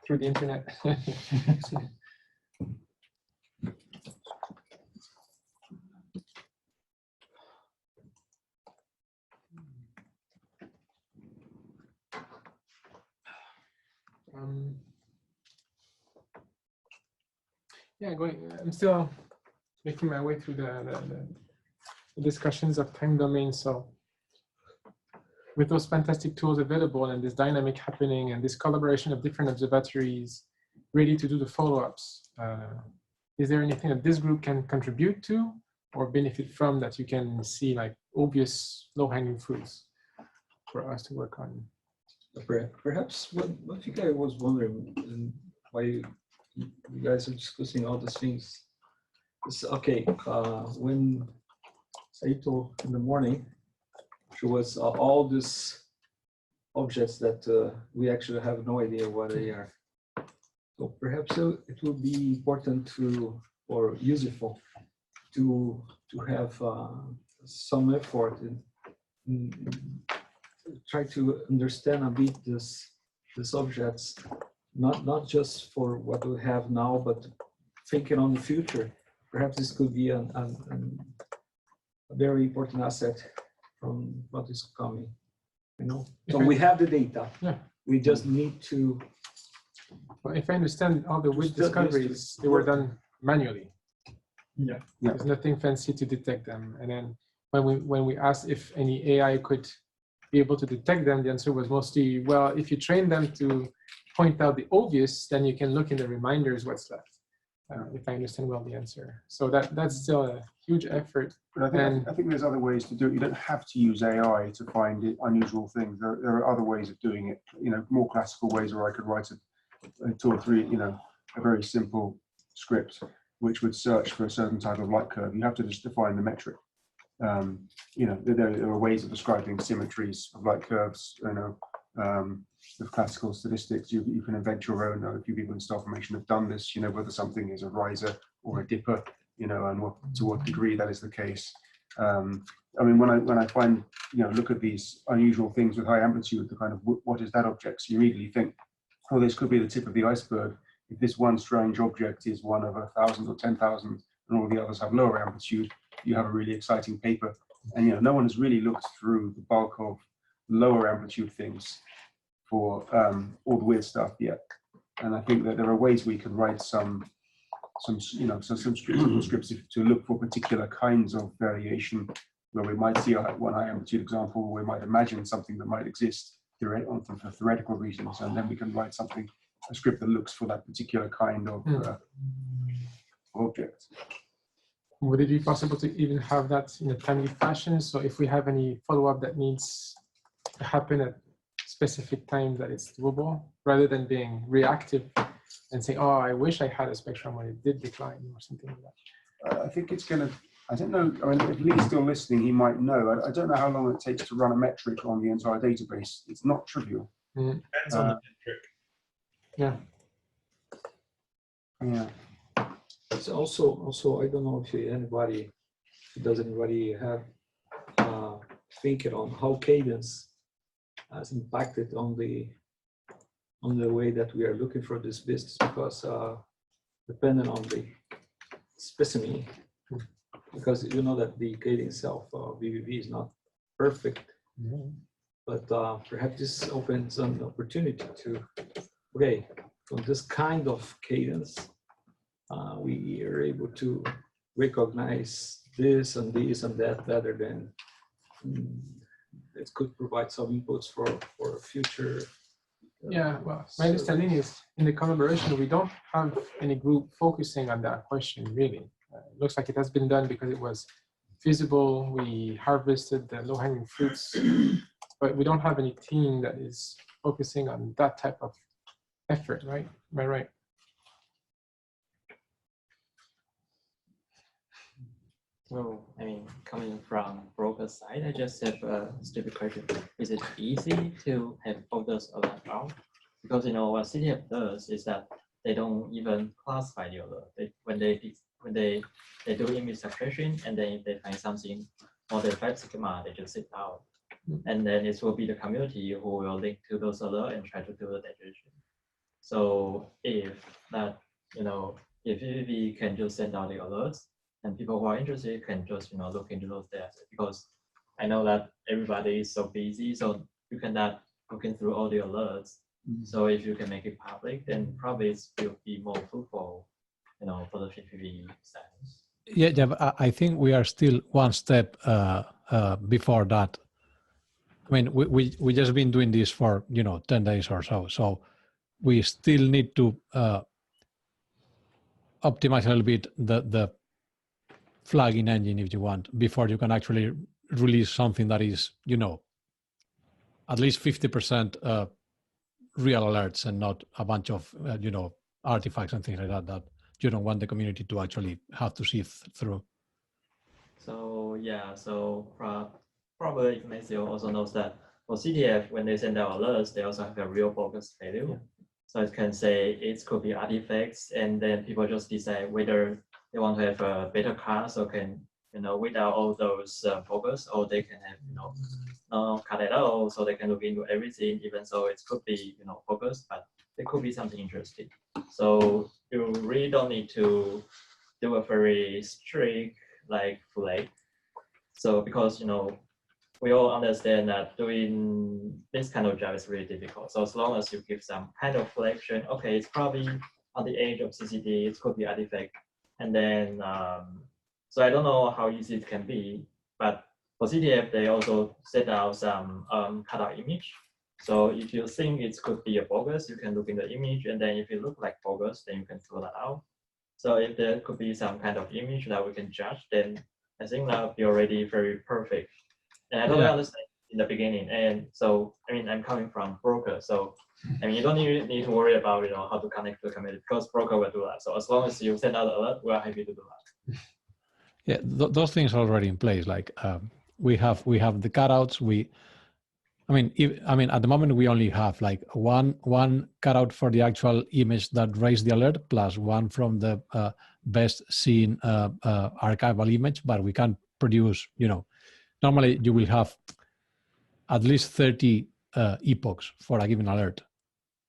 [SPEAKER 1] through the internet. Yeah, I'm still making my way through the discussions of time domains. So with those fantastic tools available and this dynamic happening and this collaboration of different observatories ready to do the follow-ups, is there anything that this group can contribute to or benefit from that you can see like obvious low-hanging fruits for us to work on?
[SPEAKER 7] Perhaps one thing I was wondering, and why you guys are discussing all these things, is okay, when Saito in the morning show us all these objects that we actually have no idea what they are. So perhaps it will be important or useful to have some effort in try to understand a bit these objects, not just for what we have now, but thinking on the future. Perhaps this could be a very important asset from what is coming. You know, so we have the data.
[SPEAKER 1] Yeah.
[SPEAKER 7] We just need to.
[SPEAKER 1] Well, if I understand, all the wind discoveries, they were done manually.
[SPEAKER 7] Yeah.
[SPEAKER 1] There's nothing fancy to detect them. And then when we asked if any AI could be able to detect them, the answer was mostly, well, if you train them to point out the obvious, then you can look in the reminders what's left. If I understand well the answer. So that's still a huge effort.
[SPEAKER 5] But I think there's other ways to do it. You don't have to use AI to find unusual things. There are other ways of doing it. You know, more classical ways where I could write a 2 or 3, you know, a very simple script which would search for a certain type of light curve. You have to just define the metric. You know, there are ways of describing symmetries of light curves. You know, with classical statistics, you can invent your own. A few people in star formation have done this. You know, whether something is a riser or a dipper. You know, and to what degree that is the case. I mean, when I find, you know, look at these unusual things with high amplitude, the kind of what is that object? So you immediately think, oh, this could be the tip of the iceberg. If this one strange object is one of 1,000 or 10,000, and all the others have lower amplitude, you have a really exciting paper. And, you know, no one has really looked through the bulk of lower amplitude things for all the weird stuff yet. And I think that there are ways we can write some scripts to look for particular kinds of variation, where we might see one high amplitude example, we might imagine something that might exist for theoretical reasons, and then we can write a script that looks for that particular kind of object.
[SPEAKER 1] Would it be possible to even have that in a timely fashion? So if we have any follow-up that needs to happen at specific times, that it's doable, rather than being reactive and say, oh, I wish I had a spectrum when it did decline or something like that.
[SPEAKER 5] I think it's going to, I don't know, I mean, if Lee's still listening, he might know. I don't know how long it takes to run a metric on the entire database. It's not trivial.
[SPEAKER 3] Depends on the metric.
[SPEAKER 1] Yeah.
[SPEAKER 5] Yeah.
[SPEAKER 7] It's also, I don't know if anybody have thinking on how cadence has impacted on the way that we are looking for this business, because depending on the specimen, because you know that the cadence of VVV is not perfect, but perhaps this opens an opportunity to, okay, from this kind of cadence, we are able to recognize this and that better than it could provide some inputs for future.
[SPEAKER 1] Yeah, well, my understanding is in the collaboration, we don't have any group focusing on that question, really. It looks like it has been done because it was feasible. We harvested the low-hanging fruits, but we don't have any team that is focusing on that type of effort, right? Am I right?
[SPEAKER 8] Well, I mean, coming from broker side, I just have a stupid question. Is it easy to have folders around? Because, you know, what CTF does is that they don't even classify the alert. When they do image suppression, and then if they find something more than 5 sigma, they just sit out. And then it will be the community who will link to those alerts and try to do the digestion. So if that, you know, if VVV can just send out the alerts, and people who are interested can just, you know, look into those data, because I know that everybody is so busy, so you cannot looking through all the alerts. So if you can make it public, then probably it will be more fruitful for the VVV Science.
[SPEAKER 9] Yeah, but I think we are still one step before that. I mean, we just been doing this for 10 days or so, so we still need to optimize a little bit the flagging engine, if you want, before you can actually release something that is at least 50% real alerts and not a bunch of artifacts and things like that you don't want the community to actually have to sift through.
[SPEAKER 8] So yeah, probably Ignacio also knows that for CDF, when they send out alerts, they also have a real focus value. Yeah. So it can say it could be artifacts, and then people just decide whether they want to have a better class or can without all those focus, or they can have no cut at all, so they can look into everything, even so it could be focused, but it could be something interesting. So you really don't need to do a very strict flag. So because we all understand that doing this kind of job is really difficult. So as long as you give some kind of flexion, okay, it's probably on the edge of CCD, it could be artifact, and then so I don't know how easy it can be, but for CDF they also set out some cutout image. So if you think it could be a bogus, you can look in the image, and then if it looks like bogus, then you can throw that out. So if there could be some kind of image that we can judge, then I think that would be already very perfect. And I totally understand in the beginning. And so, I mean, I'm coming from broker. So, I mean, you don't need to worry about, how to connect to the community because broker will do that. So as long as you send out the alert, we're happy to do that.
[SPEAKER 9] Yeah, those things are already in place. Like we have the cutouts. I mean, at the moment we only have like one cutout for the actual image that raised the alert, plus one from the best seen archival image. But we can produce, normally you will have at least 30 epochs for a given alert.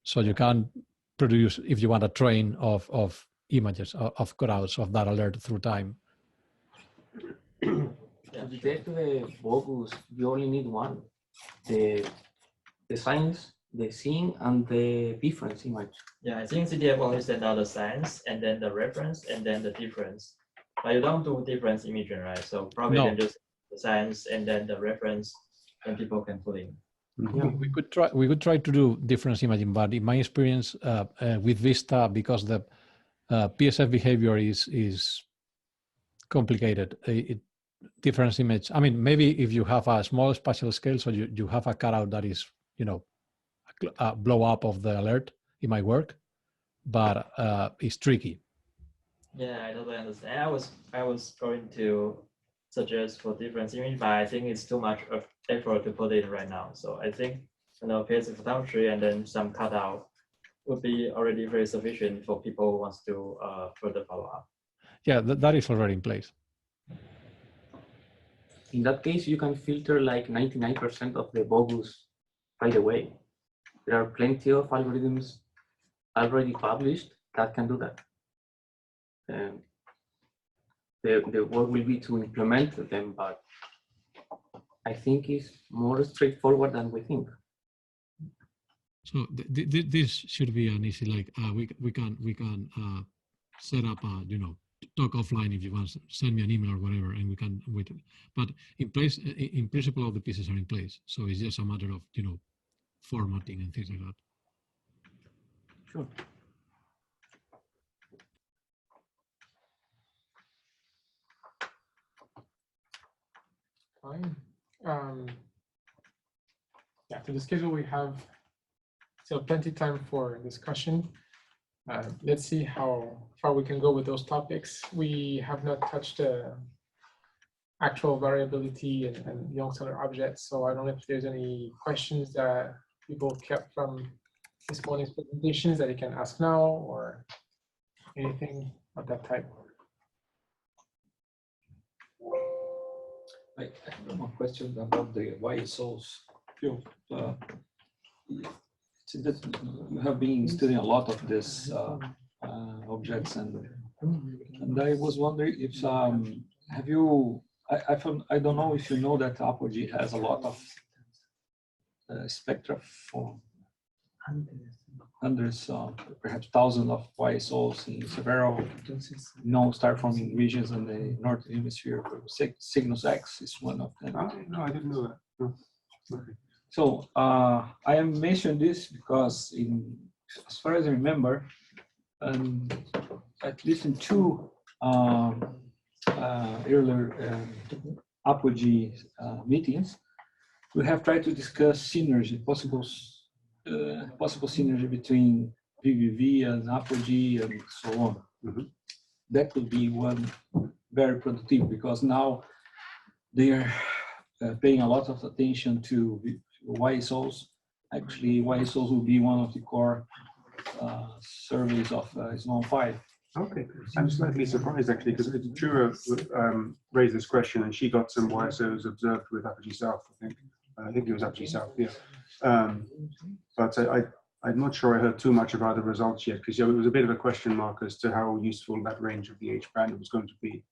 [SPEAKER 9] So you can produce, if you want, a train of images of cutouts of that alert through time.
[SPEAKER 10] To detect the bogus, you only need one. The science, the scene, and the difference image.
[SPEAKER 8] Yeah, I think CDF only send out the science and then the reference and then the difference. But you don't do difference imaging, right? So probably you can just the science and then the reference, and people can put in.
[SPEAKER 9] Yeah. We could try to do difference imaging, but in my experience with Vista, because the PSF behavior is complicated, difference image. I mean, maybe if you have a small spatial scale, so you have a cutout that is, a blow up of the alert, it might work, but it's tricky.
[SPEAKER 8] Yeah, I totally understand. I was going to suggest for difference image, but I think it's too much of effort to put in right now. So I think PSF photometry and then some cutout would be already very sufficient for people who wants to further follow up.
[SPEAKER 9] Yeah, that is already in place.
[SPEAKER 10] In that case, you can filter like 99% of the bogus right away. There are plenty of algorithms already published that can do that. The work will be to implement them, but I think it's more straightforward than we think.
[SPEAKER 9] So this should be an easy, like we can set up talk offline if you want, send me an email or whatever, and we can wait. But in principle, all the pieces are in place. So it's just a matter of formatting and things like that.
[SPEAKER 10] Sure.
[SPEAKER 1] Fine. Yeah, for the schedule we have still plenty of time for discussion. Let's see how far we can go with those topics. We have not touched actual variability and young stellar objects, so I don't know if there's any questions that people kept from this morning's presentations that you can ask now or anything of that type.
[SPEAKER 7] I have a question about the YSOs field. See that you have been studying a lot of this objects, and I was wondering if have you? I don't know if you know that Apogee has a lot of spectra for hundreds, perhaps thousands of YSOs in several star forming regions in the northern hemisphere. Cygnus X is one of them.
[SPEAKER 5] Oh, no, I didn't know that. No. Okay.
[SPEAKER 7] So I am mentioning this because, as far as I remember, at least in two earlier Apogee meetings, we have tried to discuss synergy, possible synergy between VVV and Apogee and so on.
[SPEAKER 5] Mm-hmm.
[SPEAKER 7] That could be one very productive, because now they are paying a lot of attention to YSOs. Actually, YSOs will be one of the core surveys of Sloan 5.
[SPEAKER 5] Okay, I'm slightly surprised actually, because Jura raised this question and she got some YSOs observed with Apogee South, I think. I think it was Apogee South, yeah. But I'm not sure I heard too much about the results yet, because it was a bit of a question mark as to how useful that range of the H band was going to be.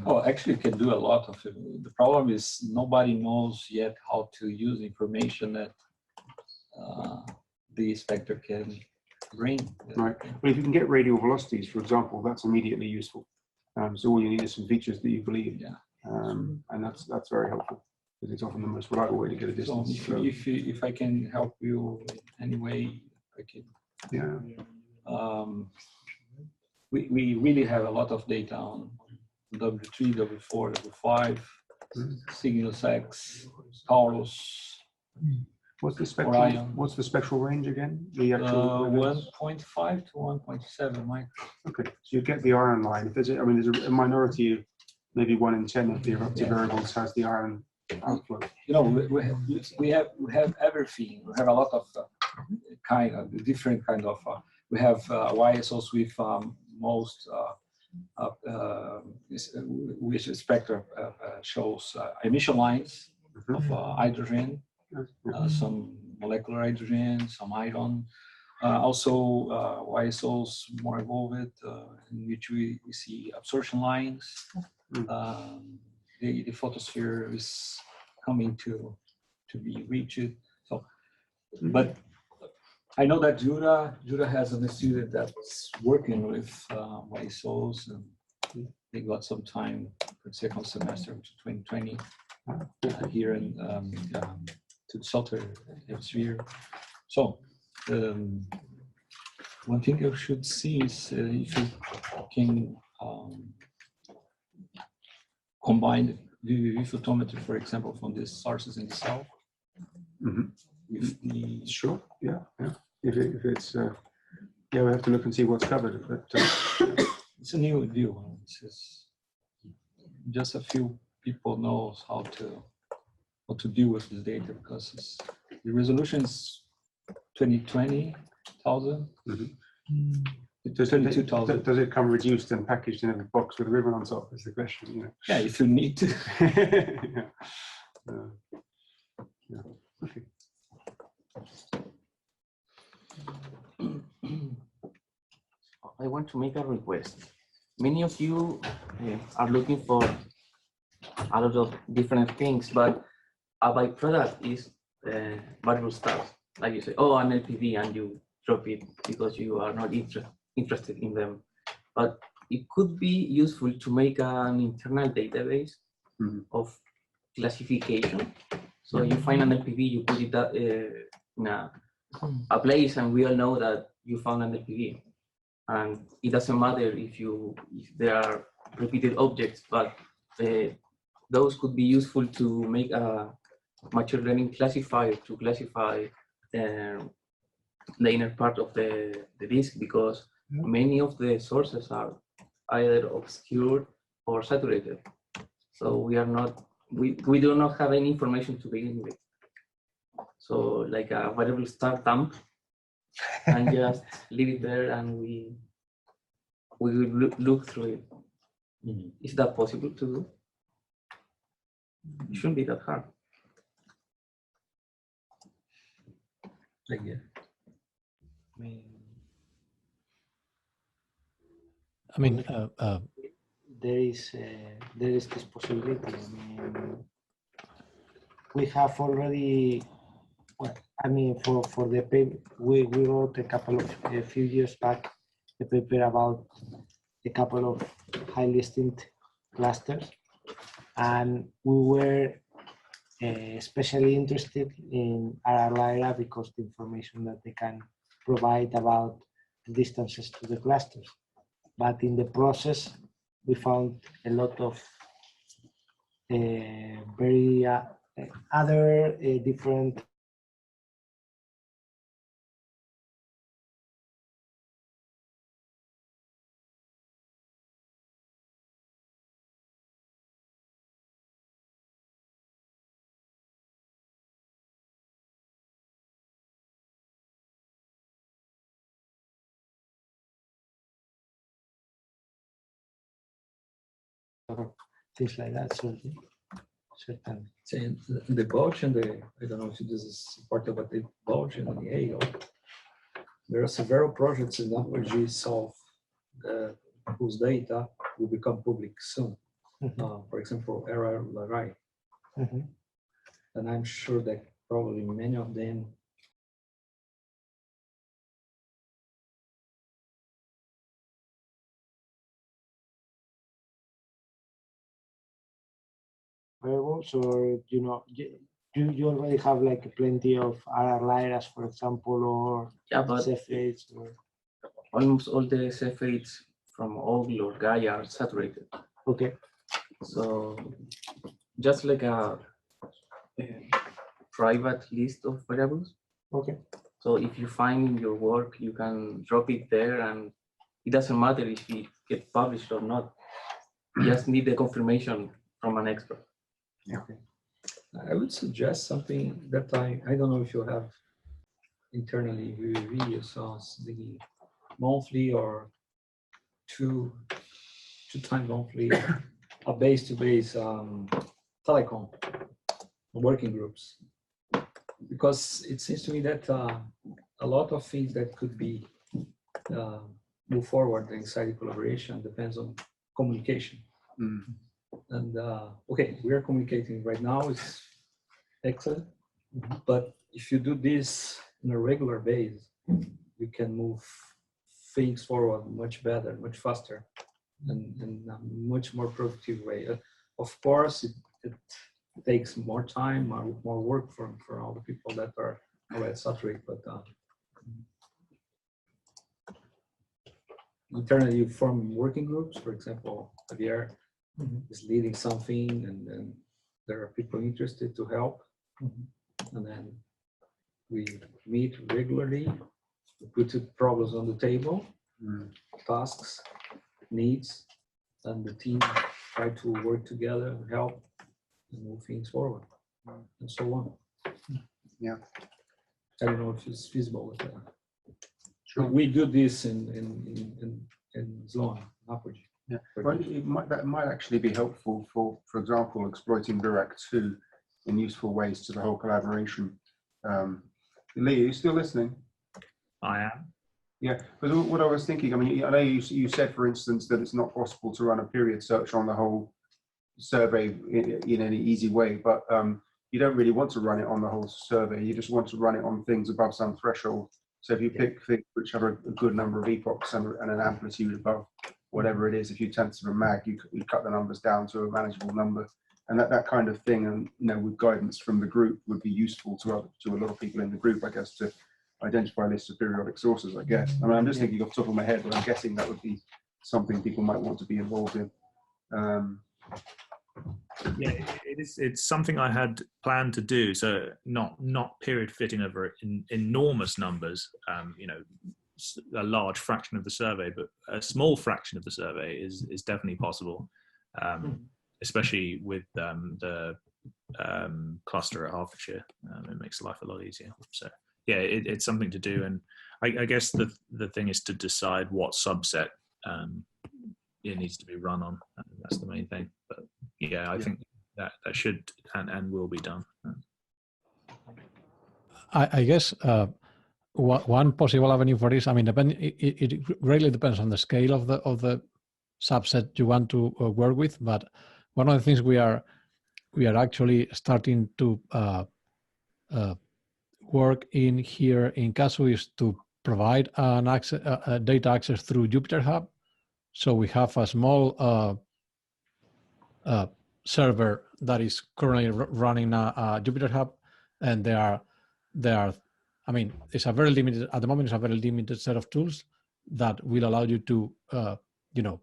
[SPEAKER 7] Oh, actually, it can do a lot of it. The problem is nobody knows yet how to use information that the spectre can bring.
[SPEAKER 5] Right. Well, if you can get radial velocities, for example, that's immediately useful. So all you need is some features that you believe, and that's very helpful, because it's often the most reliable way to get a distance.
[SPEAKER 7] So if I can help you in any way, I can.
[SPEAKER 5] Yeah.
[SPEAKER 7] We really have a lot of data on W3, W4, W5, Cygnus X, Taurus.
[SPEAKER 5] What's the spectral?
[SPEAKER 7] Orion.
[SPEAKER 5] What's the spectral range again? The actual
[SPEAKER 7] 1.5 to 1.7 micro.
[SPEAKER 5] Okay, so you get the iron line. If there's there's a minority, maybe 1 in 10 of the eruptive variables has the iron outflow.
[SPEAKER 7] You know, we have everything. We have a lot of different kind of. We have YSOs with most which spectrum shows emission lines of hydrogen. Some molecular hydrogen, some iron, also YSOs more evolved, in which we see absorption lines. The photosphere is coming to be reached. So, but I know that Jura has a student that's working with YSOs, and they got some time for the second semester of 2020 here in to the southern hemisphere. So one thing you should see is if you can combine VVV photometry, for example, from these sources in the south. With the
[SPEAKER 5] Sure. Yeah. If it's we have to look and see what's covered. But
[SPEAKER 7] it's a new view. It's just a few people knows how to deal with this data, because the resolution is 20,000.
[SPEAKER 5] Does it come reduced and packaged in a box with a ribbon on top? Is the question. You know.
[SPEAKER 7] Yeah, if you need to.
[SPEAKER 5] Okay.
[SPEAKER 10] I want to make a request. Many of you are looking for a lot of different things, but a byproduct is variable stars. Like you say, oh, I'm LPV, and you drop it because you are not interested in them. But it could be useful to make an internal database of classification. So you find an LPV, you put it in a place, and we all know that you found an LPV. And it doesn't matter if there are repeated objects, but those could be useful to make a machine learning classifier to classify the inner part of the disk, because many of the sources are either obscured or saturated. So we do not have any information to begin with. So like a variable star dump, and just leave it there, and we will look through it. Is that possible to do? It shouldn't be that hard.
[SPEAKER 9] I mean,
[SPEAKER 6] there is this possibility. I mean, we have already, well, I mean, for the paper, we wrote a few years back a paper about a couple of highly esteemed clusters, and we were especially interested in RR Lyra because the information that they can provide about the distances to the clusters. But in the process, we found a lot of very other different things like that. So certainly.
[SPEAKER 7] And the bulge and the, I don't know if this is part of what the bulge and the Hilo. There are several projects in Apogee South whose data will become public soon. For example, RR Lyra. And I'm sure that probably many of them
[SPEAKER 6] variables, or you already have like plenty of RR Lyras, for example, or CF8s, or
[SPEAKER 10] almost all the CF8s from Ogle or Gaia are saturated.
[SPEAKER 6] okay.
[SPEAKER 10] So just like a private list of variables.
[SPEAKER 6] Okay.
[SPEAKER 10] So if you find in your work, you can drop it there, and it doesn't matter if it gets published or not. You just need the confirmation from an expert.
[SPEAKER 7] Yeah. I would suggest something that I don't know if you have internally VVV, so the monthly or two times monthly a base-to-base telecom working groups, because it seems to me that a lot of things that could be move forward inside the collaboration depends on communication. And okay, we are communicating right now, it's excellent, but if you do this on a regular basis, you can move things forward much better, much faster, and in a much more productive way. Of course, it takes more time, more work for all the people that are already saturated, but internally you form working groups. For example, Javier is leading something, and then there are people interested to help, and then we meet regularly, we put the problems on the table, tasks, needs, and the team try to work together and help and move things forward, and so on.
[SPEAKER 5] Yeah.
[SPEAKER 7] I don't know if it's feasible with that.
[SPEAKER 5] Sure.
[SPEAKER 7] We do this in Sloan, Apogee.
[SPEAKER 5] Yeah, well, that might actually be helpful for example, exploiting Barrack 2 in useful ways to the whole collaboration. Lee, are you still listening?
[SPEAKER 3] I am.
[SPEAKER 5] Yeah, because what I was thinking, I mean, I know you said, for instance, that it's not possible to run a period search on the whole survey in any easy way, but you don't really want to run it on the whole survey. You just want to run it on things above some threshold. So if you pick things which have a good number of epochs and an amplitude above whatever it is, a few tenths of a mag, you cut the numbers down to a manageable number, and that kind of thing, and with guidance from the group would be useful to a lot of people in the group, I guess, to identify lists of periodic sources, I guess. I mean, I'm just thinking off the top of my head, but I'm guessing that would be something people might want to be involved in.
[SPEAKER 3] Yeah, it's something I had planned to do. So not period fitting over enormous numbers, a large fraction of the survey, but a small fraction of the survey is definitely possible, especially with the cluster at Hertfordshire. It makes life a lot easier. So yeah, it's something to do, and I guess the thing is to decide what subset it needs to be run on. That's the main thing. But yeah, I think that should and will be done.
[SPEAKER 9] I guess one possible avenue for this, I mean, it really depends on the scale of the subset you want to work with. But one of the things we are actually starting to work in here in Casu is to provide an access, data access through Jupyter Hub. So we have a small server that is currently running a Jupyter Hub, and they are, I mean, it's a very limited, at the moment, it's a very limited set of tools that will allow you to, you know,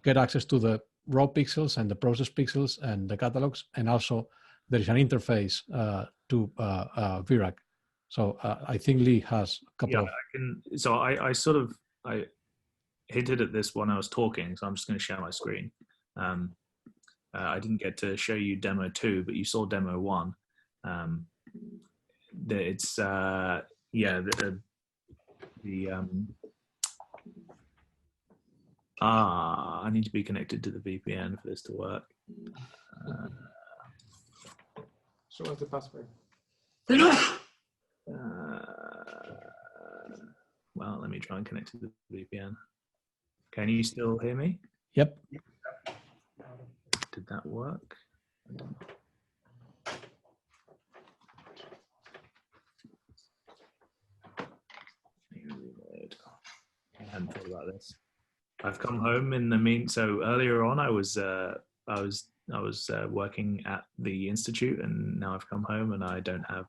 [SPEAKER 9] get access to the raw pixels and the process pixels and the catalogs. And also there is an interface to Variability. So I think Lee has a couple of.
[SPEAKER 3] I can, so I sort of, I hinted at this when I was talking, so I'm just going to share my screen. I didn't get to show you demo 2, but you saw demo 1. It's yeah, I need to be connected to the VPN for this to work.
[SPEAKER 1] Show us the password.
[SPEAKER 3] Well, let me try and connect to the VPN. Can you still hear me?
[SPEAKER 9] Yep.
[SPEAKER 3] Did that work? I hadn't thought about this. I've come home in the so earlier on I was working at the institute, and now I've come home and I don't have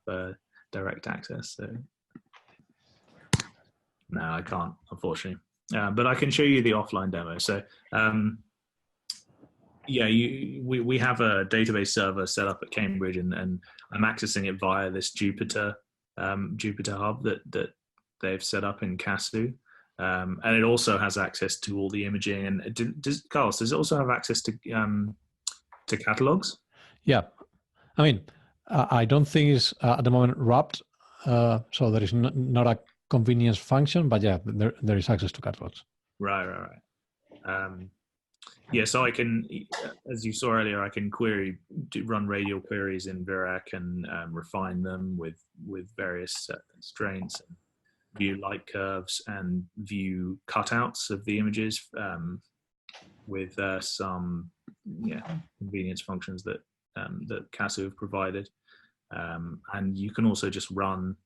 [SPEAKER 3] direct access. So no, I can't, unfortunately. But I can show you the offline demo. So yeah, we have a database server set up at Cambridge, and I'm accessing it via this Jupyter hub that they've set up in Casu. And it also has access to all the imaging. And Carlos, does it also have access to catalogs?
[SPEAKER 9] Yeah, I mean, I don't think it's at the moment wrapped, so there is not a convenience function, but yeah, there is access to catalogs.
[SPEAKER 3] Right. Yeah, so I can, as you saw earlier, I can run radial queries in Barrack and refine them with various constraints, and view light curves and view cutouts of the images with some convenience functions that that Casu have provided. And you can also just run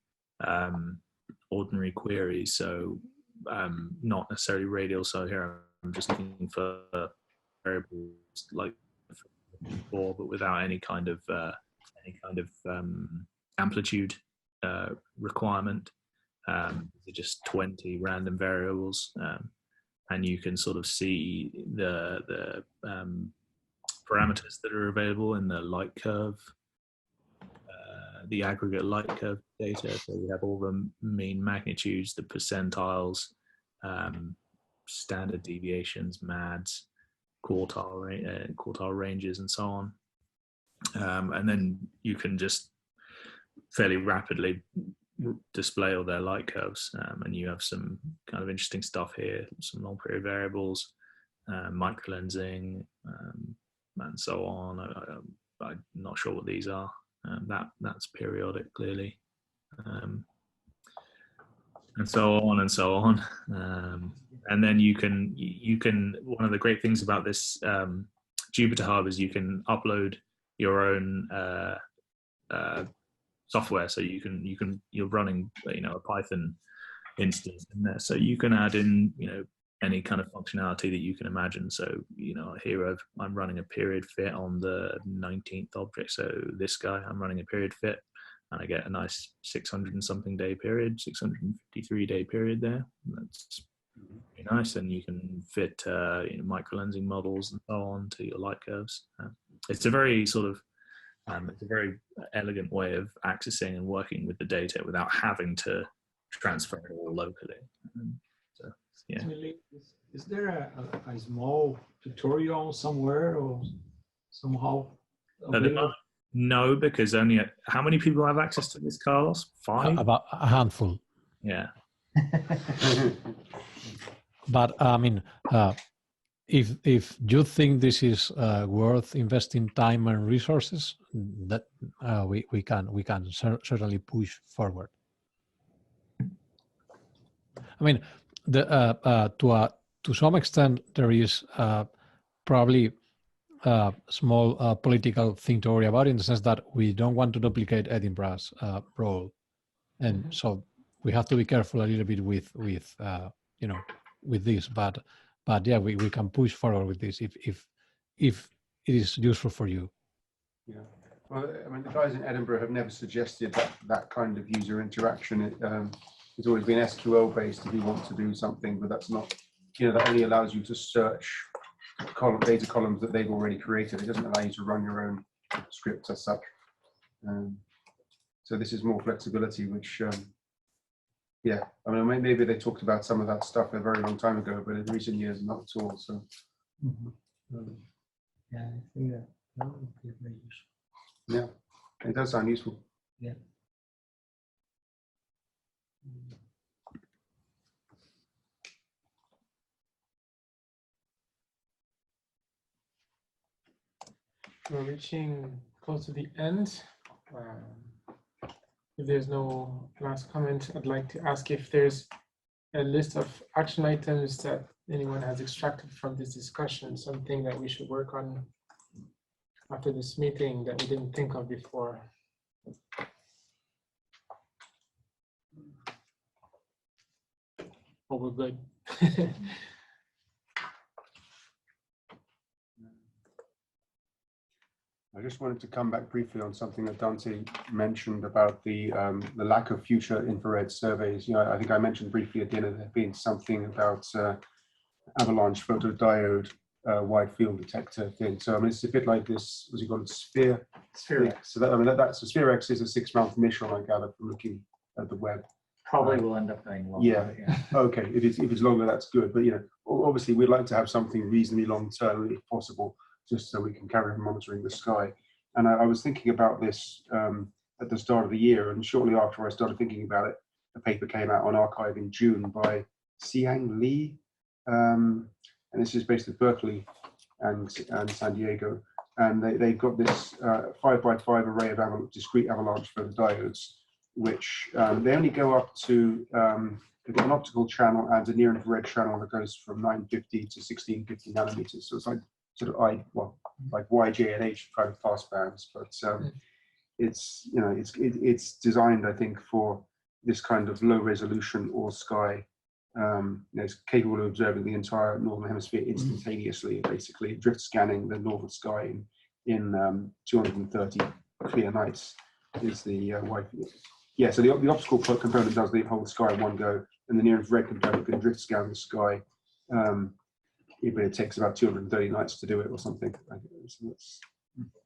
[SPEAKER 3] ordinary queries, so not necessarily radial. So here I'm just looking for variables like before, but without any kind of amplitude requirement. They're just 20 random variables, and you can sort of see the parameters that are available in the light curve, the aggregate light curve data. So we have all the mean magnitudes, the percentiles, standard deviations, MADs, quartile ranges, and so on. And then you can just fairly rapidly display all their light curves, and you have some kind of interesting stuff here, some long period variables, microlensing, and so on. I'm not sure what these are. That's periodic, clearly, and so on and so on. And then you can one of the great things about this Jupyter Hub is you can upload your own software. So you're running a Python instance in there, so you can add in any kind of functionality that you can imagine. So here I'm running a period fit on the 19th object. So this guy, I'm running a period fit, and I get a nice 600 and something day period, 653 day period there. That's pretty nice. And you can fit microlensing models and so on to your light curves. It's a very sort of it's a very elegant way of accessing and working with the data without having to transfer it all locally. So, yeah.
[SPEAKER 7] Is there a small tutorial somewhere or somehow?
[SPEAKER 3] No, because only how many people have access to this, Carlos? 5?
[SPEAKER 9] About a handful.
[SPEAKER 3] Yeah.
[SPEAKER 9] But I mean, if you think this is worth investing time and resources, that we can certainly push forward. I mean, to some extent there is probably a small political thing to worry about, in the sense that we don't want to duplicate Edinburgh's role. And so we have to be careful a little bit with you know, with this, but yeah, we can push forward with this if it is useful for you.
[SPEAKER 5] Yeah. Well, I mean, the guys in Edinburgh have never suggested that kind of user interaction. It's always been SQL based if you want to do something, but that's not, you know, that only allows you to search data columns that they've already created. It doesn't allow you to run your own scripts as such. So this is more flexibility, which, yeah, I mean, maybe they talked about some of that stuff a very long time ago, but in recent years, not at all. So,
[SPEAKER 6] Yeah, I think that would be very useful.
[SPEAKER 5] yeah, it does sound useful.
[SPEAKER 6] Yeah.
[SPEAKER 1] We're reaching close to the end. If there's no last comment, I'd like to ask if there's a list of action items that anyone has extracted from this discussion, something that we should work on after this meeting that we didn't think of before. Oh, we're good.
[SPEAKER 5] I just wanted to come back briefly on something that Dante mentioned about the lack of future infrared surveys. You know, I think I mentioned briefly at dinner there had been something about avalanche photodiode wide field detector thing. So I mean, it's a bit like this. What's it called? Sphere.
[SPEAKER 4] X.
[SPEAKER 5] So that, I mean, that's Sphere X is a 6-month mission, I gather, from looking at the web.
[SPEAKER 4] Probably will end up going longer.
[SPEAKER 5] Yeah. Okay. If it's longer, that's good. But you know, obviously, we'd like to have something reasonably long term, if possible, just so we can carry on monitoring the sky. And I was thinking about this at the start of the year, and shortly after I started thinking about it, a paper came out on Archive in June by Xiang Li, and this is based at Berkeley and San Diego, and they've got this 5x5 array of discrete avalanche photodiodes, which they only go up to, they've got an optical channel and a near infrared channel that goes from 950 to 1650 nanometers. So it's like sort of like YJ and H kind of fast bands, but it's, you know, it's designed, I think, for this kind of low resolution all sky. You know, it's capable of observing the entire northern hemisphere instantaneously, basically drift scanning the northern sky in 230 clear nights is the Y-field. Yeah, so the optical component does the whole sky in one go, and the near infrared component can drift scan the sky. But it takes about 230 nights to do it or something. So it's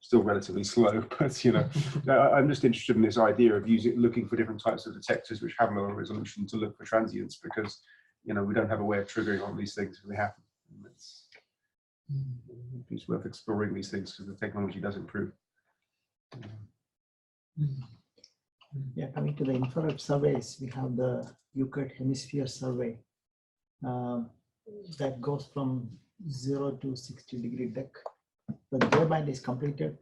[SPEAKER 5] still relatively slow, but you know, I'm just interested in this idea of looking for different types of detectors which have lower resolution to look for transients, because you know we don't have a way of triggering all these things if they happen. It's worth exploring these things because the technology does improve.
[SPEAKER 2] Yeah, coming to the infrared surveys, we have the Euclid Hemisphere survey that goes from 0 to 60 degree deck. The J band is completed.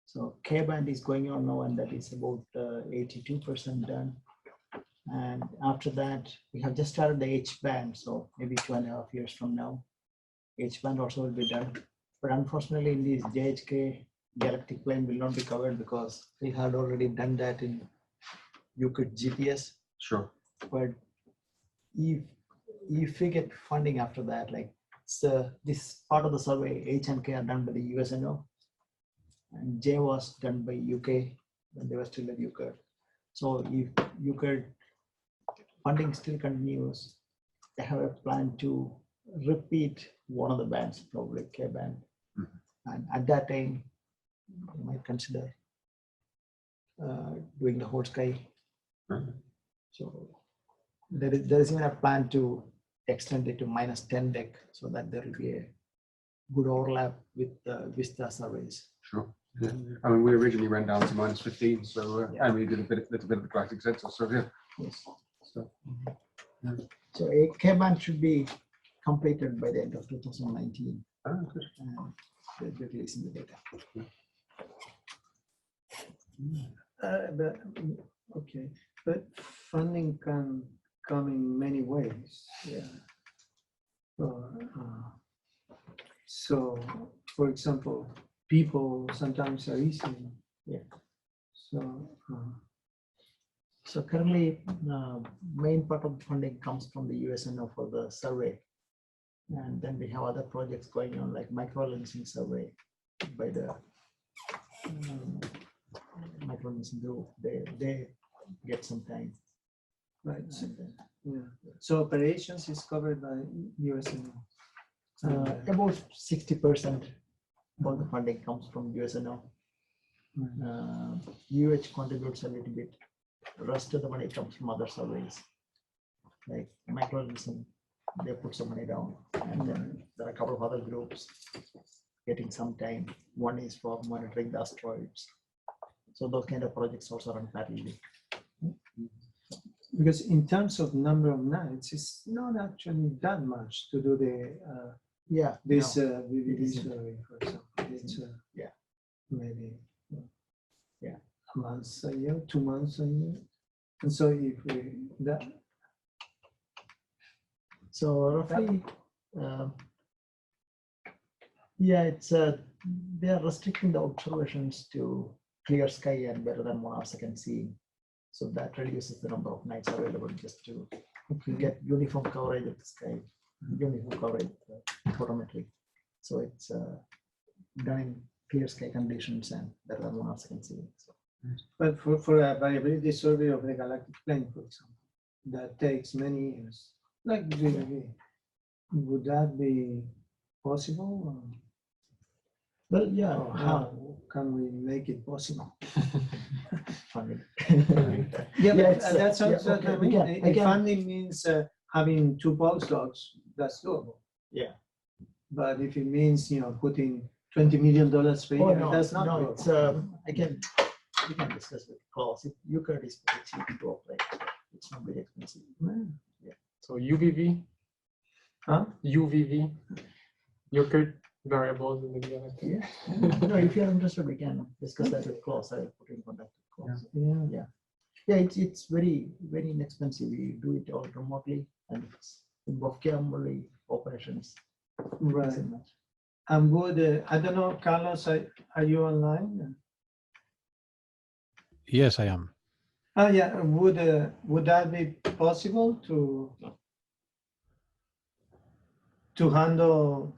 [SPEAKER 2] So K band is going on now, and that is about 82% done. And after that, we have just started the H band. So maybe 2.5 years from now, H band also will be done. But unfortunately, in this JHK, galactic plane will not be covered because we had already done that in Euclid GPS.
[SPEAKER 5] Sure.
[SPEAKER 2] But if we get funding after that, like this part of the survey, H and K are done by the USNO, and J was done by UK when they were still in Euclid. So if Euclid funding still continues, they have a plan to repeat one of the bands, probably K band, and at that time, you might consider doing the whole sky. So there is even a plan to extend it to -10 deck so that there will be a good overlap with the Vista surveys.
[SPEAKER 5] Sure. Yeah. I mean, we originally ran down to -15, so and we did a little bit of the galactic sensor. So yeah.
[SPEAKER 2] Yes.
[SPEAKER 5] So,
[SPEAKER 2] So a K-band should be completed by the end of 2019.
[SPEAKER 5] good.
[SPEAKER 2] And they'll be releasing the data. Okay, but funding can come in many ways. Yeah. So, for example, people sometimes are easy. Yeah. So
[SPEAKER 11] So currently, main part of the funding comes from the USNO for the survey. And then we have other projects going on like microlensing survey by the microlensing group. They get some time.
[SPEAKER 2] Right.
[SPEAKER 11] And then,
[SPEAKER 2] Yeah. So operations is covered by USNO.
[SPEAKER 11] about 60% of the funding comes from USNO. UH contributes a little bit. The rest of the money comes from other surveys. Like microlensing, they put some money down. And then there are a couple of other groups getting some time. One is for monitoring the asteroids. So those kind of projects also run parallelly.
[SPEAKER 2] Because in terms of number of nights, it's not actually that much to do the this VVV survey, for example. It's maybe a month a year, 2 months a year. And so if we
[SPEAKER 11] So roughly, it's they are restricting the observations to clear sky and better than 1 hour second seeing. So that reduces the number of nights available just to get uniform coverage of the sky, uniform coverage photometric. So it's done in clear sky conditions and better than 1 hour second seeing. So.
[SPEAKER 2] But for a variability survey of the galactic plane, for example, that takes many years, like VVV, would that be possible?
[SPEAKER 11] Well, yeah.
[SPEAKER 2] Or how can we make it possible?
[SPEAKER 11] Funding.
[SPEAKER 2] That's also what I mean. If funding means having 2 postdocs, that's doable.
[SPEAKER 11] Yeah.
[SPEAKER 2] But if it means putting $20 million per year,
[SPEAKER 11] no,
[SPEAKER 2] that's not
[SPEAKER 11] no.
[SPEAKER 2] doable.
[SPEAKER 11] It's we can discuss with Klaus. Euclid is pretty cheap to apply. It's not very expensive. Yeah.
[SPEAKER 1] So UVV, UVV, Euclid variables in the Via Lactea.
[SPEAKER 11] Yeah. No, if you're interested, we can discuss that with Klaus. I'll put in contact with Klaus. Yeah. It's very, very inexpensive. We do it all remotely, and it's in Wolfgang only operations.
[SPEAKER 2] Right. And would I don't know, Carlos, are you online?
[SPEAKER 9] Yes, I am.
[SPEAKER 2] Yeah. Would that be possible to handle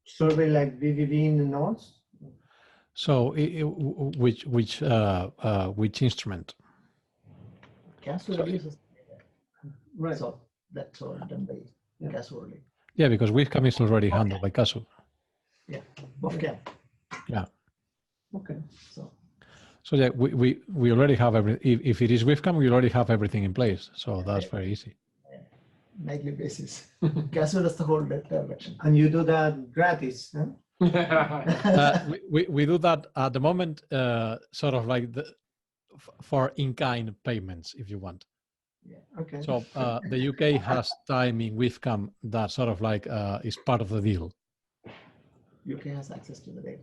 [SPEAKER 2] survey like VVV in the north?
[SPEAKER 9] So, which instrument?
[SPEAKER 11] Castle releases.
[SPEAKER 2] Right.
[SPEAKER 11] So that's all done by Castle only.
[SPEAKER 9] Yeah, because WFIRST is already handled by Castle.
[SPEAKER 11] Yeah, Wolfgang.
[SPEAKER 9] Yeah.
[SPEAKER 2] Okay.
[SPEAKER 9] So yeah, we already have everything. If it is WFIRST, we already have everything in place. So that's very easy.
[SPEAKER 11] Nightly basis. Castle does the whole direction.
[SPEAKER 2] And you do that gratis, huh?
[SPEAKER 9] We do that at the moment, sort of like for in-kind payments, if you want.
[SPEAKER 2] Yeah. Okay.
[SPEAKER 9] So the UK has time in WFIRST that sort of like is part of the deal.
[SPEAKER 11] UK has access to the data.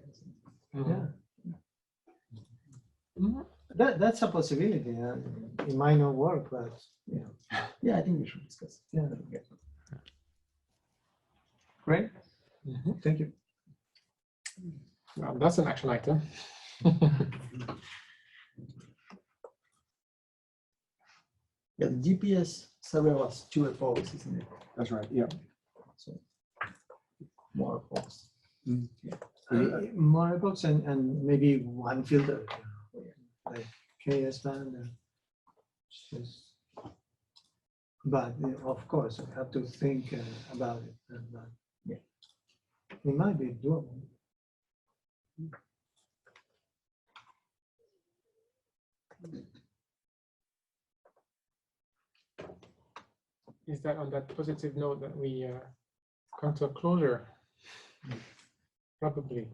[SPEAKER 2] Yeah. That's a possibility. It might not work, but
[SPEAKER 11] yeah, I think we should discuss.
[SPEAKER 2] Yeah. Great. Thank you.
[SPEAKER 1] That's an action item.
[SPEAKER 11] Yeah, the GPS survey was 2 epochs, isn't it?
[SPEAKER 5] That's right. Yeah.
[SPEAKER 11] So more epochs.
[SPEAKER 2] More epochs and maybe one filter, like KS band. But of course, we have to think about it. Yeah, it might be doable.
[SPEAKER 1] Is that on that positive note that we come to a closure? Probably.